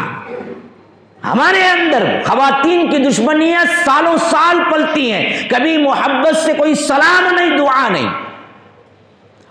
ہمارے اندر خواتین کی دشمنیاں سالوں سال پلتی ہیں، کبھی محبت سے کوئی سلام نہیں، دعا نہیں۔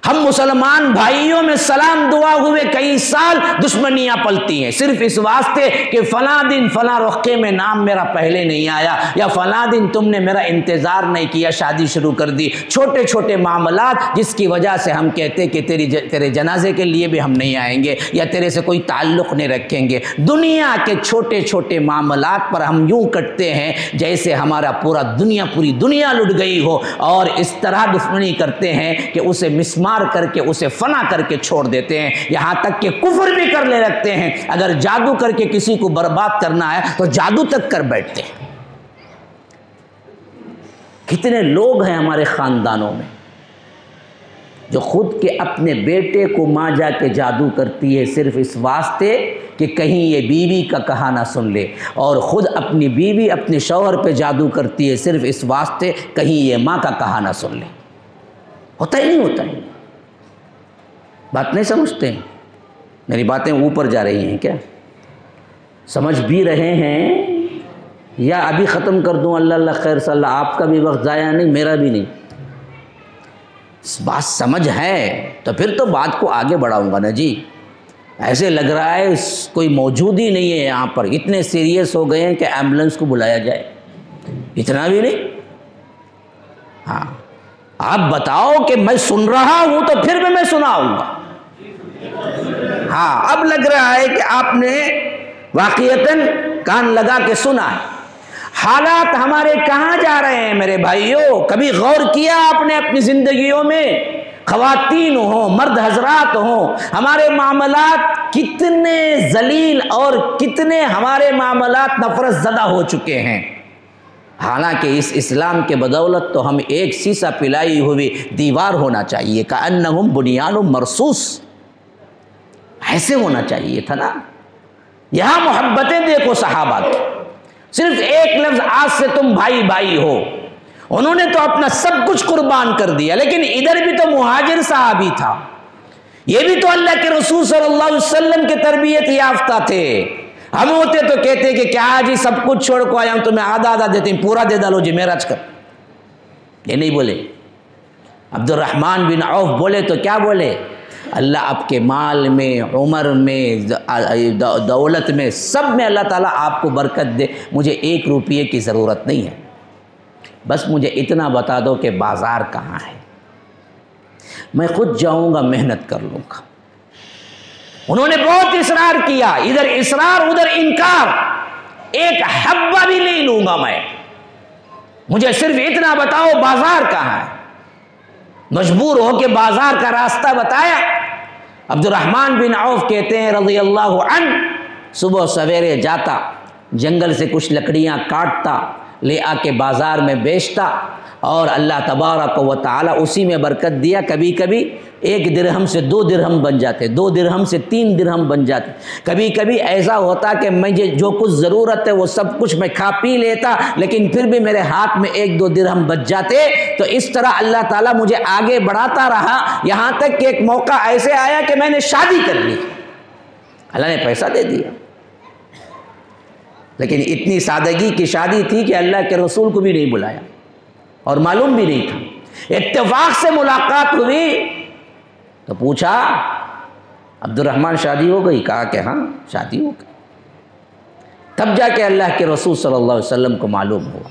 ہم مسلمان بھائیوں میں سلام دعا ہوئے کئی سال دشمنیاں پلتی ہیں، صرف اس واسطے کہ فلاں دن فلاں رخے میں نام میرا پہلے نہیں آیا، یا فلاں دن تم نے میرا انتظار نہیں کیا، شادی شروع کر دی۔ چھوٹے چھوٹے معاملات جس کی وجہ سے ہم کہتے کہ تیرے جنازے کے لیے بھی ہم نہیں آئیں گے، یا تیرے سے کوئی تعلق نہیں رکھیں گے۔ دنیا کے چھوٹے چھوٹے معاملات پر ہم یوں کٹتے ہیں جیسے ہمارا پوری دنیا لٹ گئی ہو، اور اس طرح دشمنی کرتے ہیں کہ اسے مسمار کر کے، اسے فنا کر کے چھوڑ دیتے ہیں، یہاں تک کہ کفر بھی کرنے لگتے ہیں۔ اگر جادو کر کے کسی کو برباد کرنا ہے تو جادو تک کر بیٹھتے ہیں۔ کتنے لوگ ہیں ہمارے خاندانوں میں جو خود کے اپنے بیٹے کو ماں جا کے جادو کرتی ہے صرف اس واسطے کہ کہیں یہ بیوی کا کہا نہ سن لے، اور خود اپنی بیوی اپنے شوہر پہ جادو کرتی ہے صرف اس واسطے کہیں یہ ماں کا کہا نہ سن لے۔ ہوتا ہی نہیں ہوتا ہے۔ بات نہیں سمجھتے ہیں؟ میری باتیں اوپر جا رہی ہیں کیا؟ سمجھ بھی رہے ہیں یا ابھی ختم کر دوں؟ اللہ اللہ خیر صلی اللہ، آپ کا بھی وقت ضائع نہیں، میرا بھی نہیں۔ بات سمجھ ہے تو پھر تو بات کو آگے بڑھاؤں گا نا جی۔ ایسے لگ رہا ہے کوئی موجود ہی نہیں ہے یہاں پر، اتنے سیریس ہو گئے ہیں کہ ایمبولنس کو بلایا جائے، اتنا بھی نہیں۔ ہاں آپ بتاؤ کہ میں سن رہا ہوں تو پھر بھی میں سناؤں گا۔ ہاں اب لگ رہا ہے کہ آپ نے واقعتاً کان لگا کے سنا ہے۔ حالات ہمارے کہاں جا رہے ہیں میرے بھائیوں؟ کبھی غور کیا آپ نے اپنی زندگیوں میں؟ خواتین ہوں، مرد حضرات ہوں، ہمارے معاملات کتنے ذلیل اور کتنے ہمارے معاملات نفرت زدہ ہو چکے ہیں۔ حالانکہ اس اسلام کے بدولت تو ہم ایک سیسا پلائی ہوئی دیوار ہونا چاہیے، کأنہم بنیان مرصوص، ایسے ہونا چاہیے تھا نا۔ یہاں محبتیں دیکھو صحابہ کی، صرف ایک لفظ آج سے تم بھائی بھائی ہو، انہوں نے تو اپنا سب کچھ قربان کر دیا۔ لیکن ادھر بھی تو مہاجر صحابی تھا، یہ بھی تو اللہ کے رسول صلی اللہ علیہ وسلم کے تربیت یافتہ تھے۔ ہم ہوتے تو کہتے کہ کیا جی سب کچھ چھوڑ کو آیا ہوں، تمہیں آدھا آدھا دیتے ہیں، پورا دے ڈالو جی معراج کر، یہ نہیں بولے۔ عبد الرحمن بن عوف بولے تو کیا بولے؟ اللہ آپ کے مال میں، عمر میں، دولت میں، سب میں اللہ تعالیٰ آپ کو برکت دے، مجھے 1 روپیے کی ضرورت نہیں ہے، بس مجھے اتنا بتا دو کہ بازار کہاں ہے، میں خود جاؤں گا محنت کر لوں گا۔ انہوں نے بہت اصرار کیا، ادھر اصرار ادھر انکار، ایک حبہ بھی نہیں لوں گا میں، مجھے صرف اتنا بتاؤ بازار کہاں ہے۔ مجبور ہو کے بازار کا راستہ بتایا۔ عبد الرحمن بن عوف کہتے ہیں رضی اللہ عنہ، صبح سویرے جاتا، جنگل سے کچھ لکڑیاں کاٹتا، لے آ کے بازار میں بیچتا، اور اللہ تبارک و تعالی اسی میں برکت دیا۔ کبھی کبھی 1 درہم سے 2 درہم بن جاتے، 2 درہم سے 3 درہم بن جاتے۔ کبھی کبھی ایسا ہوتا کہ مجھے جو کچھ ضرورت ہے وہ سب کچھ میں کھا پی لیتا، لیکن پھر بھی میرے ہاتھ میں 1-2 درہم بچ جاتے۔ تو اس طرح اللہ تعالیٰ مجھے آگے بڑھاتا رہا، یہاں تک کہ ایک موقع ایسے آیا کہ میں نے شادی کر لی، اللہ نے پیسہ دے دیا۔ لیکن اتنی سادگی کی شادی تھی کہ اللہ کے رسول کو بھی نہیں بلایا اور معلوم بھی نہیں تھا۔ اتفاق سے ملاقات ہوئی تو پوچھا عبد الرحمن شادی ہو گئی؟ کہا کہ ہاں شادی ہو گئی۔ تب جا کے اللہ کے رسول صلی اللہ علیہ وسلم کو معلوم ہوا،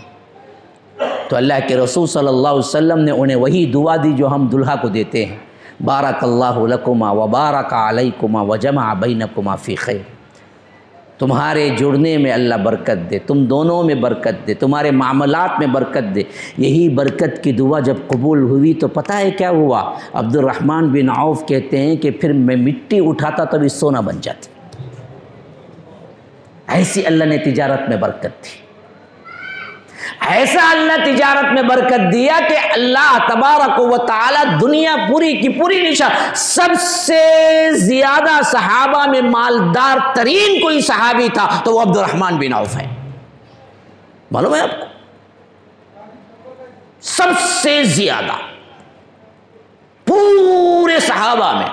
تو اللہ کے رسول صلی اللہ علیہ وسلم نے انہیں وہی دعا دی جو ہم دلہا کو دیتے ہیں، بارک اللہ لکما وبارک علیکما وجمع بینکما فی خیر۔ تمہارے جڑنے میں اللہ برکت دے، تم دونوں میں برکت دے، تمہارے معاملات میں برکت دے۔ یہی برکت کی دعا جب قبول ہوئی تو پتہ ہے کیا ہوا؟ عبد الرحمن بن عوف کہتے ہیں کہ پھر میں مٹی اٹھاتا تب سونا بن جاتی، ایسی اللہ نے تجارت میں برکت دی، ایسا اللہ تجارت میں برکت دیا کہ اللہ تبارک و تعالی دنیا پوری کی پوری نشان، سب سے زیادہ صحابہ میں مالدار ترین کوئی صحابی تھا تو وہ عبد الرحمن بن عوف ہے۔ معلوم ہے آپ کو؟ سب سے زیادہ پورے صحابہ میں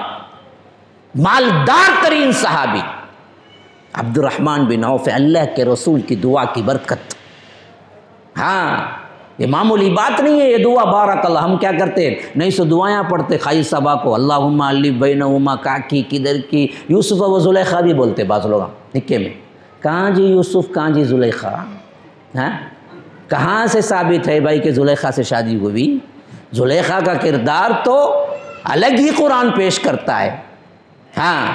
مالدار ترین صحابی عبد الرحمن بن عوف ہے، اللہ کے رسول کی دعا کی برکت۔ ہاں یہ معمولی بات نہیں ہے یہ دعا بارک اللہ۔ ہم کیا کرتے ہیں؟ نہیں سو دعائیں پڑھتے خائی صبا کو، اللہم الف بینہما، کاکی کدھر کی، یوسف و زلیخا بھی بولتے بعض لوگ نکے میں، کہاں جی یوسف، کہاں جی زلیخا؟ ہاں کہاں سے ثابت ہے بھائی کہ زلیخا سے شادی ہوئی؟ زلیخا کا کردار تو الگ ہی قرآن پیش کرتا ہے۔ ہاں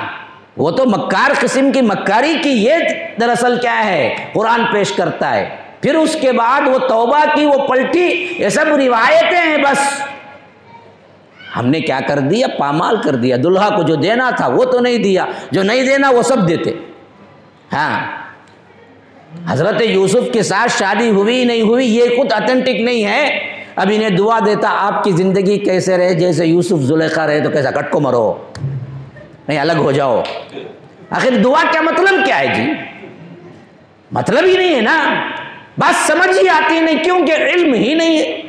وہ تو مکار قسم کی مکاری کی، یہ دراصل کیا ہے قرآن پیش کرتا ہے۔ پھر اس کے بعد وہ توبہ کی، وہ پلٹی، یہ سب روایتیں ہیں۔ بس ہم نے کیا کر دیا؟ پامال کر دیا، دلہا کو جو دینا تھا وہ تو نہیں دیا، جو نہیں دینا وہ سب دیتے۔ ہاں حضرت یوسف کے ساتھ شادی ہوئی نہیں ہوئی یہ خود اتھینٹک نہیں ہے، اب انہیں دعا دیتا آپ کی زندگی کیسے رہے جیسے یوسف زلیخا رہے تو کیسا کٹ کو مرو نہیں الگ ہو جاؤ. آخر دعا کیا مطلب کیا ہے جی؟ مطلب ہی نہیں ہے نا. بات سمجھ ہی آتی نہیں کیونکہ علم ہی نہیں ہے.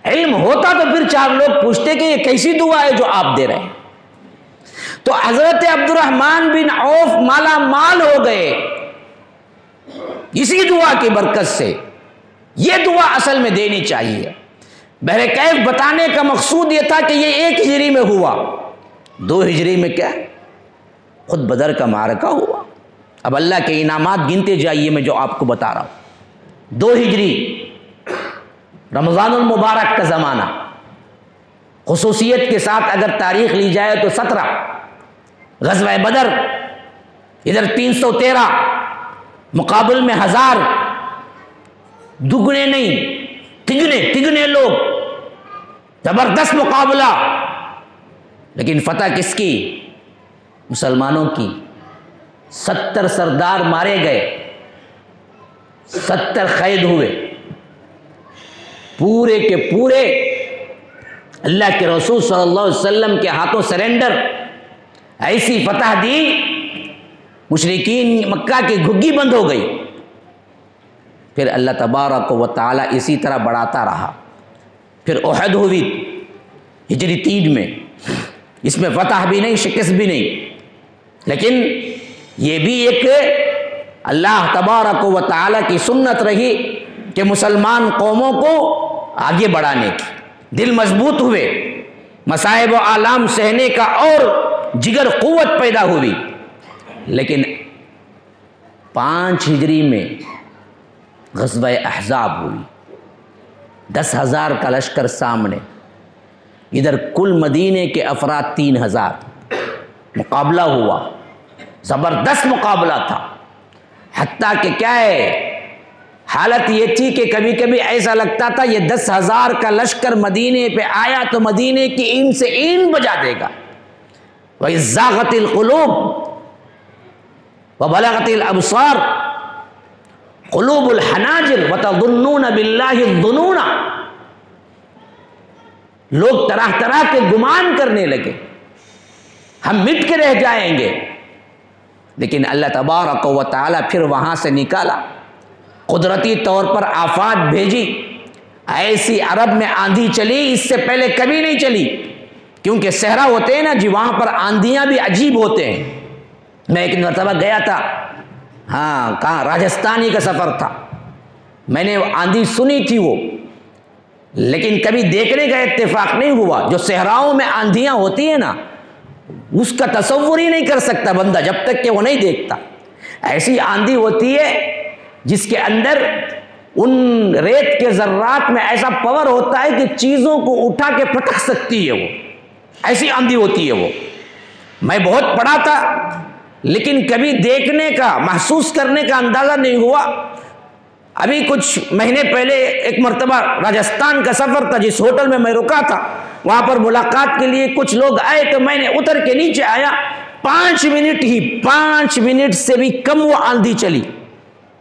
علم ہوتا تو پھر چار لوگ پوچھتے کہ یہ کیسی دعا ہے جو آپ دے رہے ہیں. تو حضرت عبد الرحمن بن عوف مالا مال ہو گئے اسی دعا کی برکت سے. یہ دعا اصل میں دینی چاہیے. بہرکیف بتانے کا مقصود یہ تھا کہ یہ 1 ہجری میں ہوا. 2 ہجری میں کیا خود بدر کا معرکہ ہوا. اب اللہ کے انعامات گنتے جائیے میں جو آپ کو بتا رہا ہوں. 2 ہجری رمضان المبارک کا زمانہ. خصوصیت کے ساتھ اگر تاریخ لی جائے تو 17 غزوہ بدر، ادھر 313 مقابل میں 1000، دگنے نہیں تگنے لوگ، زبردست مقابلہ. لیکن فتح کس کی؟ مسلمانوں کی. 70 سردار مارے گئے، 70 قید ہوئے. پورے کے پورے اللہ کے رسول صلی اللہ علیہ وسلم کے ہاتھوں سرنڈر. ایسی فتح دی مشرکین مکہ کی گھگی بند ہو گئی. پھر اللہ تبارک و تعالی اسی طرح بڑھاتا رہا. پھر احد ہوئی ہجری 3 میں. اس میں فتح بھی نہیں شکست بھی نہیں، لیکن یہ بھی ایک اللہ تبارک و تعالی کی سنت رہی کہ مسلمان قوموں کو آگے بڑھانے کی. دل مضبوط ہوئے، مصائب و آلام سہنے کا اور جگر قوت پیدا ہوئی. لیکن 5 ہجری میں غزوہ احزاب ہوئی. 10,000 کا لشکر سامنے، ادھر کل مدینے کے افراد 3,000. مقابلہ ہوا، زبردست مقابلہ تھا. حتیٰ کہ کیا ہے حالت یہ تھی کہ کبھی کبھی ایسا لگتا تھا یہ 10,000 کا لشکر مدینے پہ آیا تو مدینے کی این سے این بجا دے گا. وَإِذْ زَاغَتِ الْقُلُوبُ وَبَلَغَتِ الْأَبْصَارُ قُلُوبُ الْحَنَاجِرِ وَتَظُنُّونَ بِاللَّهِ الظُّنُونَ. لوگ طرح طرح کے گمان کرنے لگے ہم مٹ کے رہ جائیں گے. لیکن اللہ تبارک و تعالی پھر وہاں سے نکالا. قدرتی طور پر آفات بھیجی. ایسی عرب میں آندھی چلی اس سے پہلے کبھی نہیں چلی. کیونکہ صحرا ہوتے ہیں نا جی، وہاں پر آندھیاں بھی عجیب ہوتے ہیں. میں ایک مرتبہ گیا تھا، کہاں راجستھانی کا سفر تھا. میں نے آندھی سنی تھی وہ، لیکن کبھی دیکھنے کا اتفاق نہیں ہوا. جو صحراؤں میں آندھیاں ہوتی ہیں نا اس کا تصور ہی نہیں کر سکتا بندہ جب تک کہ وہ نہیں دیکھتا. ایسی آندھی ہوتی ہے جس کے اندر ان ریت کے ذرات میں ایسا پاور ہوتا ہے کہ چیزوں کو اٹھا کے پٹک سکتی ہے. وہ ایسی آندھی ہوتی ہے وہ. میں بہت پڑھا تھا لیکن کبھی دیکھنے کا محسوس کرنے کا اندازہ نہیں ہوا. ابھی کچھ مہینے پہلے ایک مرتبہ راجستھان کا سفر تھا. جس ہوٹل میں میں رکا تھا وہاں پر ملاقات کے لیے کچھ لوگ آئے تو میں نے اتر کے نیچے آیا. 5 منٹ سے بھی کم وہ آندھی چلی.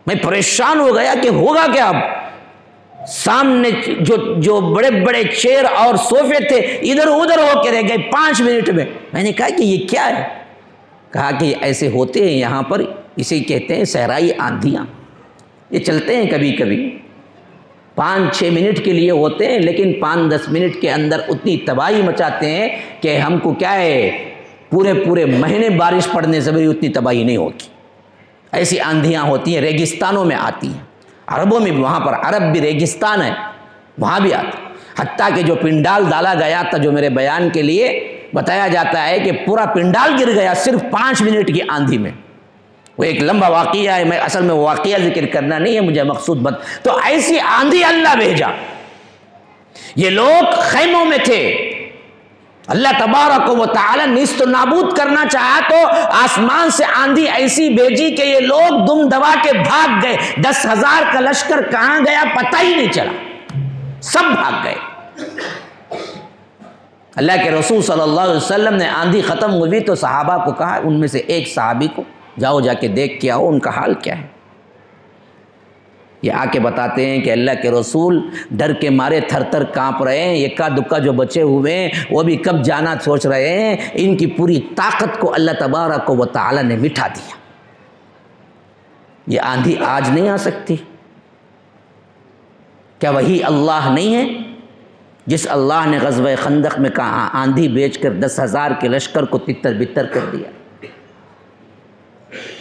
میں پریشان ہو گیا کہ ہوگا کیا اب. سامنے جو بڑے بڑے چیئر اور صوفے تھے ادھر ادھر ہو کے رہ گئے 5 منٹ میں. میں نے کہا کہ یہ کیا ہے؟ کہا کہ ایسے ہوتے ہیں یہاں پر، اسے کہتے ہیں صحرائی آندھیاں. یہ چلتے ہیں کبھی کبھی 5-6 منٹ کے لیے ہوتے ہیں، لیکن 5-10 منٹ کے اندر اتنی تباہی مچاتے ہیں کہ ہم کو کیا ہے پورے مہینے بارش پڑنے سے بھی اتنی تباہی نہیں ہوگی. ایسی آندھیاں ہوتی ہیں، ریگستانوں میں آتی ہیں. عربوں میں بھی، وہاں پر عرب بھی ریگستان ہے، وہاں بھی آتی. حتیٰ کہ جو پنڈال ڈالا گیا تھا جو میرے بیان کے لیے بتایا جاتا ہے کہ پورا پنڈال گر گیا صرف 5 منٹ کی آندھی میں. وہ ایک لمبا واقعہ ہے، میں اصل میں واقعہ ذکر کرنا نہیں ہے مجھے مقصود تو ایسی آندھی اللہ بھیجا. یہ لوگ خیموں میں تھے، اللہ تبارک و تعالی نیست و نابود کرنا چاہا تو آسمان سے آندھی ایسی بھیجی کہ یہ لوگ دم دبا کے بھاگ گئے. 10,000 کا لشکر کہاں گیا پتہ ہی نہیں چلا، سب بھاگ گئے. اللہ کے رسول صلی اللہ علیہ وسلم نے آندھی ختم ہوئی تو صحابہ کو کہا، ان میں سے ایک صحابی کو جاؤ جا کے دیکھ کے آؤ ان کا حال کیا ہے. یہ آ کے بتاتے ہیں کہ اللہ کے رسول ڈر کے مارے تھر تھر کانپ رہے ہیں، یکا دکا جو بچے ہوئے ہیں وہ بھی کب جانا سوچ رہے ہیں، ان کی پوری طاقت کو اللہ تبارک و تعالی نے مٹا دیا۔ یہ آندھی آج نہیں آ سکتی؟ کیا وہی اللہ نہیں ہے جس اللہ نے غزوہ خندق میں کہا آندھی بیچ کر 10,000 کے لشکر کو تتر بتر کر دیا؟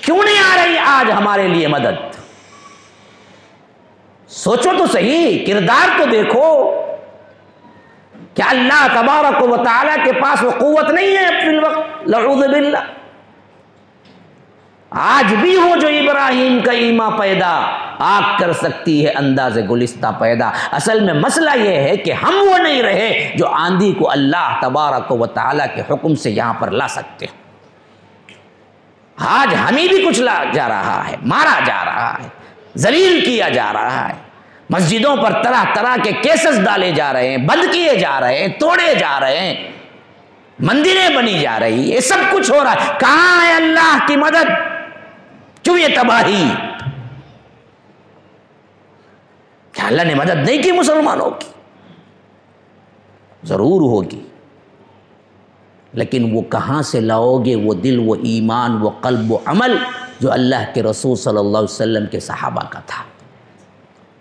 کیوں نہیں آ رہی آج ہمارے لیے مدد؟ سوچو تو صحیح، کردار تو دیکھو۔ کیا اللہ تبارک و تعالیٰ کے پاس وہ قوت نہیں ہے فی الوقت؟ نعوذ باللہ۔ آج بھی ہو جو ابراہیم کا ایمان پیدا، آگ کر سکتی ہے انداز گلستہ پیدا۔ اصل میں مسئلہ یہ ہے کہ ہم وہ نہیں رہے جو آندھی کو اللہ تبارک و تعالیٰ کے حکم سے یہاں پر لا سکتے ہیں۔ آج ہمیں بھی کچھ لا جا رہا ہے، مارا جا رہا ہے، ذلیل کیا جا رہا ہے، مسجدوں پر طرح طرح کے کیسز ڈالے جا رہے ہیں، بند کیے جا رہے ہیں، توڑے جا رہے ہیں، مندریں بنی جا رہی، یہ سب کچھ ہو رہا ہے۔ کہاں ہے اللہ کی مدد؟ کیوں یہ تباہی؟ کیا اللہ نے مدد نہیں کی مسلمانوں کی؟ ضرور ہوگی، لیکن وہ کہاں سے لاؤ گے وہ دل، وہ ایمان، وہ قلب، وہ عمل جو اللہ کے رسول صلی اللہ علیہ وسلم کے صحابہ کا تھا؟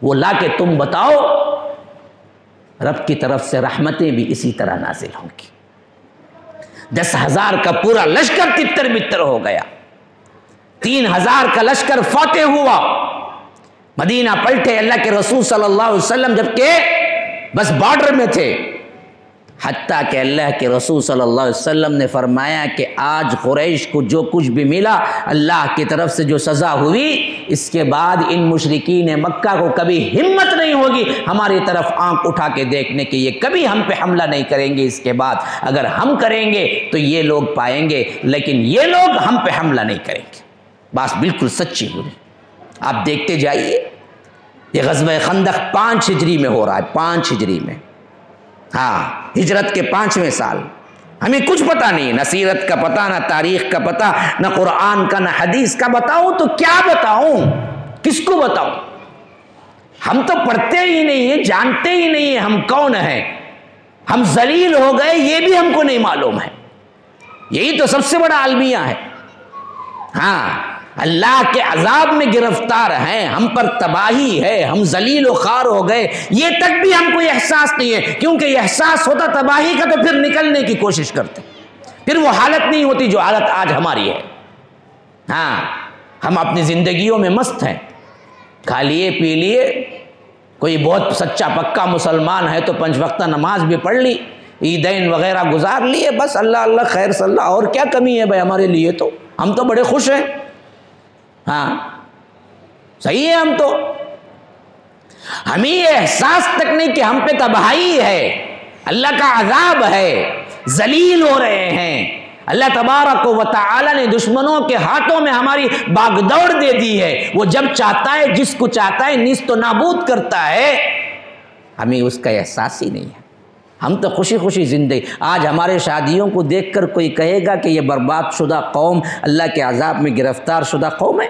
وہ لا کے تم بتاؤ، رب کی طرف سے رحمتیں بھی اسی طرح نازل ہوں گی۔ 10,000 کا پورا لشکر تتر بتر ہو گیا، 3,000 کا لشکر فاتح ہوا، مدینہ پلٹے اللہ کے رسول صلی اللہ علیہ وسلم جبکہ بس بارڈر میں تھے، حتیٰ کہ اللہ کے رسول صلی اللہ علیہ وسلم نے فرمایا کہ آج قریش کو جو کچھ بھی ملا اللہ کی طرف سے جو سزا ہوئی، اس کے بعد ان مشرکین مکہ کو کبھی ہمت نہیں ہوگی ہماری طرف آنکھ اٹھا کے دیکھنے کی، یہ کبھی ہم پہ حملہ نہیں کریں گے۔ اس کے بعد اگر ہم کریں گے تو یہ لوگ پائیں گے، لیکن یہ لوگ ہم پہ حملہ نہیں کریں گے۔ بات بالکل سچی ہوئی۔ آپ دیکھتے جائیے، یہ غزوہ خندق 5 ہجری میں ہو رہا ہے، 5 ہجری میں، ہاں ہجرت کے 5ویں سال۔ ہمیں کچھ پتہ نہیں، نہ سیرت کا پتہ، نہ تاریخ کا پتہ، نہ قرآن کا، نہ حدیث کا۔ بتاؤں تو کیا بتاؤں، کس کو بتاؤں؟ ہم تو پڑھتے ہی نہیں ہیں، جانتے ہی نہیں ہیں ہم کون ہیں، ہم ذلیل ہو گئے یہ بھی ہم کو نہیں معلوم ہے۔ یہی تو سب سے بڑا المیہ ہے۔ ہاں، اللہ کے عذاب میں گرفتار ہیں، ہم پر تباہی ہے، ہم ذلیل و خوار ہو گئے، یہ تک بھی ہم کو احساس نہیں ہے، کیونکہ یہ احساس ہوتا تباہی کا تو پھر نکلنے کی کوشش کرتے، پھر وہ حالت نہیں ہوتی جو حالت آج ہماری ہے۔ ہاں، ہم اپنی زندگیوں میں مست ہیں، کھا لیے پی لیے، کوئی بہت سچا پکا مسلمان ہے تو 5 وقتہ نماز بھی پڑھ لی، عیدین وغیرہ گزار لیے، بس اللہ اللہ خیر صلی اللہ، اور کیا کمی ہے بھائی ہمارے لیے؟ تو ہم تو بڑے خوش ہیں۔ ہاں صحیح ہے، ہم تو ہمیں یہ احساس تک نہیں کہ ہم پہ تباہی ہے، اللہ کا عذاب ہے، ذلیل ہو رہے ہیں۔ اللہ تبارک و تعالی نے دشمنوں کے ہاتھوں میں ہماری باغ دوڑ دے دی ہے، وہ جب چاہتا ہے جس کو چاہتا ہے نیست و نابود کرتا ہے، ہمیں اس کا احساس ہی نہیں ہے۔ ہم تو خوشی خوشی زندگی، آج ہمارے شادیوں کو دیکھ کر کوئی کہے گا کہ یہ برباد شدہ قوم، اللہ کے عذاب میں گرفتار شدہ قوم ہے؟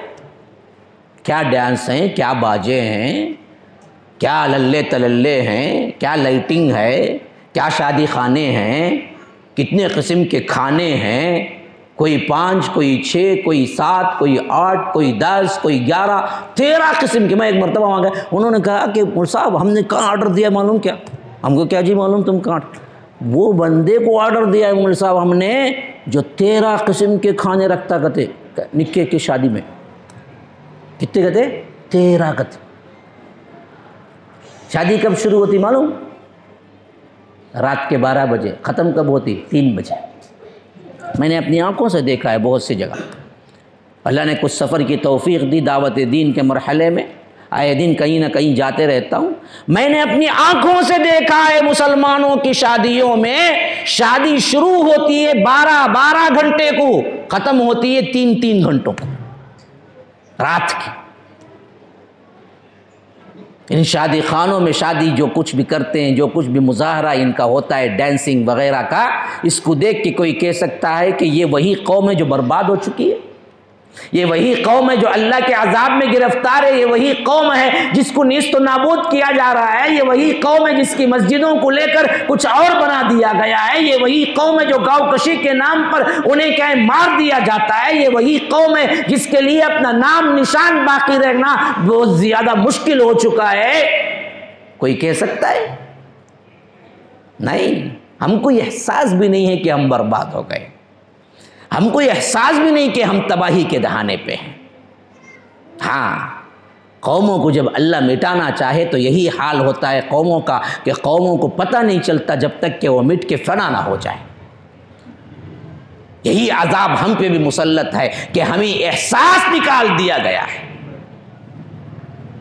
کیا ڈانس ہیں، کیا باجے ہیں، کیا للے تللے ہیں، کیا لائٹنگ ہے، کیا شادی خانے ہیں، کتنے قسم کے کھانے ہیں، کوئی 5، کوئی 6، کوئی 7، کوئی 8، کوئی 10، کوئی 11، 13 قسم کے۔ میں ایک مرتبہ وہاں گیا، انہوں نے کہا کہ مول صاحب ہم نے کہاں آرڈر دیا معلوم کیا؟ ہم کو کیا جی معلوم تم کہاں؟ وہ بندے کو آرڈر دیا ہے مول صاحب ہم نے جو 13 قسم کے کھانے رکھتا کہتے نکے کی شادی میں۔ کتنے کہتے؟ 13 کہتے۔ شادی کب شروع ہوتی معلوم؟ رات کے 12 بجے، ختم کب ہوتی؟ 3 بجے۔ میں نے اپنی آنکھوں سے دیکھا ہے بہت سی جگہ۔ اللہ نے کچھ سفر کی توفیق دی دعوت دین کے مرحلے میں، آئے دن کہیں نہ کہیں جاتے رہتا ہوں، میں نے اپنی آنکھوں سے دیکھا ہے مسلمانوں کی شادیوں میں شادی شروع ہوتی ہے 12 گھنٹے کو، ختم ہوتی ہے 3 گھنٹوں کو رات کی۔ ان شادی خانوں میں شادی جو کچھ بھی کرتے ہیں، جو کچھ بھی مظاہرہ ان کا ہوتا ہے ڈانسنگ وغیرہ کا، اس کو دیکھ کے کوئی کہہ سکتا ہے کہ یہ وہی قوم ہے جو برباد ہو چکی ہے؟ یہ وہی قوم ہے جو اللہ کے عذاب میں گرفتار ہے، یہ وہی قوم ہے جس کو نیست و نابود کیا جا رہا ہے، یہ وہی قوم ہے جس کی مسجدوں کو لے کر کچھ اور بنا دیا گیا ہے، یہ وہی قوم ہے جو گاؤں کشی کے نام پر انہیں کیا مار دیا جاتا ہے، یہ وہی قوم ہے جس کے لیے اپنا نام نشان باقی رہنا بہت زیادہ مشکل ہو چکا ہے۔ کوئی کہہ سکتا ہے؟ نہیں، ہم کو یہ احساس بھی نہیں ہے کہ ہم برباد ہو گئے، ہم کو یہ احساس بھی نہیں کہ ہم تباہی کے دہانے پہ ہیں۔ ہاں، قوموں کو جب اللہ مٹانا چاہے تو یہی حال ہوتا ہے قوموں کا کہ قوموں کو پتہ نہیں چلتا جب تک کہ وہ مٹ کے فنا نہ ہو جائے۔ یہی عذاب ہم پہ بھی مسلط ہے کہ ہمیں احساس نکال دیا گیا ہے،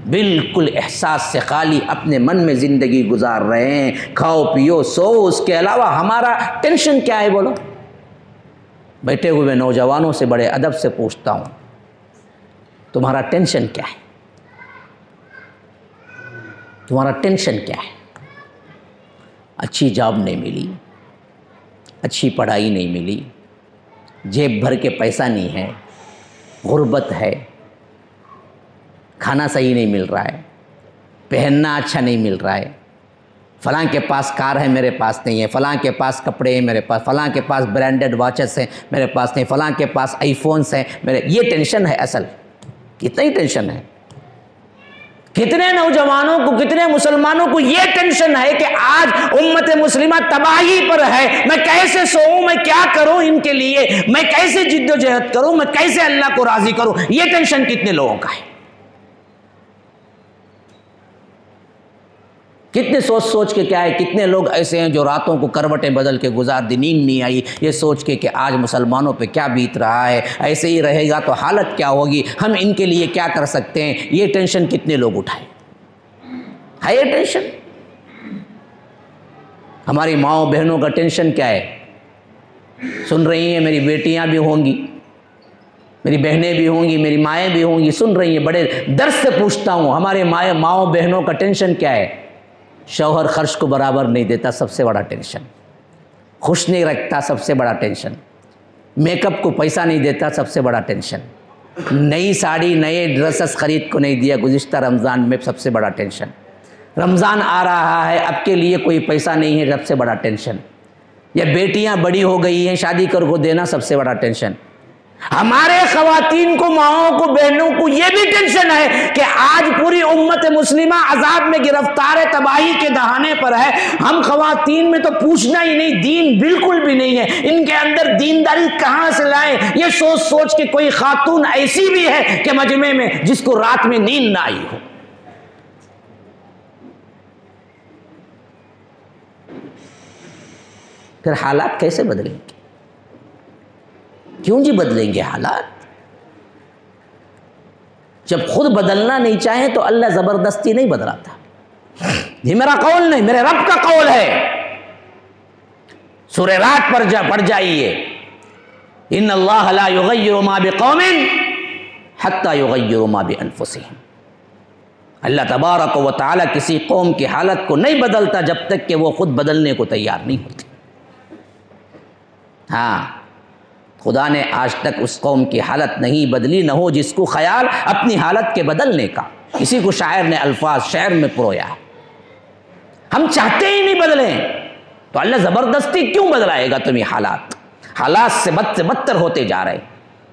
بالکل احساس سے خالی اپنے من میں زندگی گزار رہے ہیں، کھاؤ پیو سو، اس کے علاوہ ہمارا ٹینشن کیا ہے بولو؟ بیٹھے ہوئے نوجوانوں سے بڑے ادب سے پوچھتا ہوں، تمہارا ٹینشن کیا ہے؟ تمہارا ٹینشن کیا ہے؟ اچھی جاب نہیں ملی، اچھی پڑھائی نہیں ملی، جیب بھر کے پیسہ نہیں ہے، غربت ہے، کھانا صحیح نہیں مل رہا ہے، پہننا اچھا نہیں مل رہا ہے، فلاں کے پاس کار ہے میرے پاس نہیں ہے، فلاں کے پاس کپڑے ہیں میرے پاس، فلاں کے پاس برانڈڈ واچز ہیں میرے پاس نہیں، فلاں کے پاس آئی فونس ہیں میرے، یہ ٹینشن ہے اصل، اتنا ہی ٹینشن ہے۔ کتنے نوجوانوں کو، کتنے مسلمانوں کو یہ ٹینشن ہے کہ آج امت مسلمہ تباہی پر ہے، میں کیسے سوؤں، میں کیا کروں ان کے لیے، میں کیسے جد و جہد کروں، میں کیسے اللہ کو راضی کروں، یہ ٹینشن کتنے لوگوں کا ہے۔ کتنے سوچ کے کیا ہے، کتنے لوگ ایسے ہیں جو راتوں کو کروٹیں بدل کے گزار دی، نیند نہیں آئی یہ سوچ کے کہ آج مسلمانوں پہ کیا بیت رہا ہے، ایسے ہی رہے گا تو حالت کیا ہوگی، ہم ان کے لیے کیا کر سکتے ہیں، یہ ٹینشن کتنے لوگ اٹھائیں؟ ہے یہ ٹینشن؟ ہماری ماؤں بہنوں کا ٹینشن کیا ہے؟ سن رہی ہیں، میری بیٹیاں بھی ہوں گی، میری بہنیں بھی ہوں گی، میری مائیں بھی ہوں گی، سن رہی ہیں، بڑے درد سے پوچھتا ہوں، ہمارے ماؤں بہنوں کا ٹینشن کیا ہے؟ شوہر خرچ کو برابر نہیں دیتا، سب سے بڑا ٹینشن، خوش نہیں رکھتا، سب سے بڑا ٹینشن، میک اپ کو پیسہ نہیں دیتا، سب سے بڑا ٹینشن، نئی ساڑی نئے ڈریسز خرید کو نہیں دیا گزشتہ رمضان میں، سب سے بڑا ٹینشن، رمضان آ رہا ہے اب کے لیے کوئی پیسہ نہیں ہے، سب سے بڑا ٹینشن، یا بیٹیاں بڑی ہو گئی ہیں شادی کر کو دینا، سب سے بڑا ٹینشن۔ ہمارے خواتین کو، ماؤں کو، بہنوں کو یہ بھی ٹینشن ہے کہ آج پوری امت مسلمہ عذاب میں گرفتار ہے، تباہی کے دہانے پر ہے، ہم خواتین میں تو پوچھنا ہی نہیں، دین بالکل بھی نہیں ہے، ان کے اندر دینداری کہاں سے لائیں، یہ سوچ کے کوئی خاتون ایسی بھی ہے کہ مجمع میں جس کو رات میں نیند نہ آئی ہو۔ پھر حالات کیسے بدلیں گے؟ کیوں جی بدلیں گے حالات؟ جب خود بدلنا نہیں چاہیں تو اللہ زبردستی نہیں بدلاتا، یہ میرا قول نہیں، میرے رب کا قول ہے۔ سورہ رات پر پڑھ جائیے، ان اللہ لا یغیر ما بقوم حتی یغیروا ما بانفسہم، اللہ تبارک و تعالی کسی قوم کی حالت کو نہیں بدلتا جب تک کہ وہ خود بدلنے کو تیار نہیں ہوتی۔ ہاں، خدا نے آج تک اس قوم کی حالت نہیں بدلی، نہ ہو جس کو خیال اپنی حالت کے بدلنے کا۔ اسی کو شاعر نے الفاظ شعر میں پرویا ہے، ہم چاہتے ہی نہیں بدلیں تو اللہ زبردستی کیوں بدلائے گا تمہیں؟ حالات سے بدتر ہوتے جا رہے۔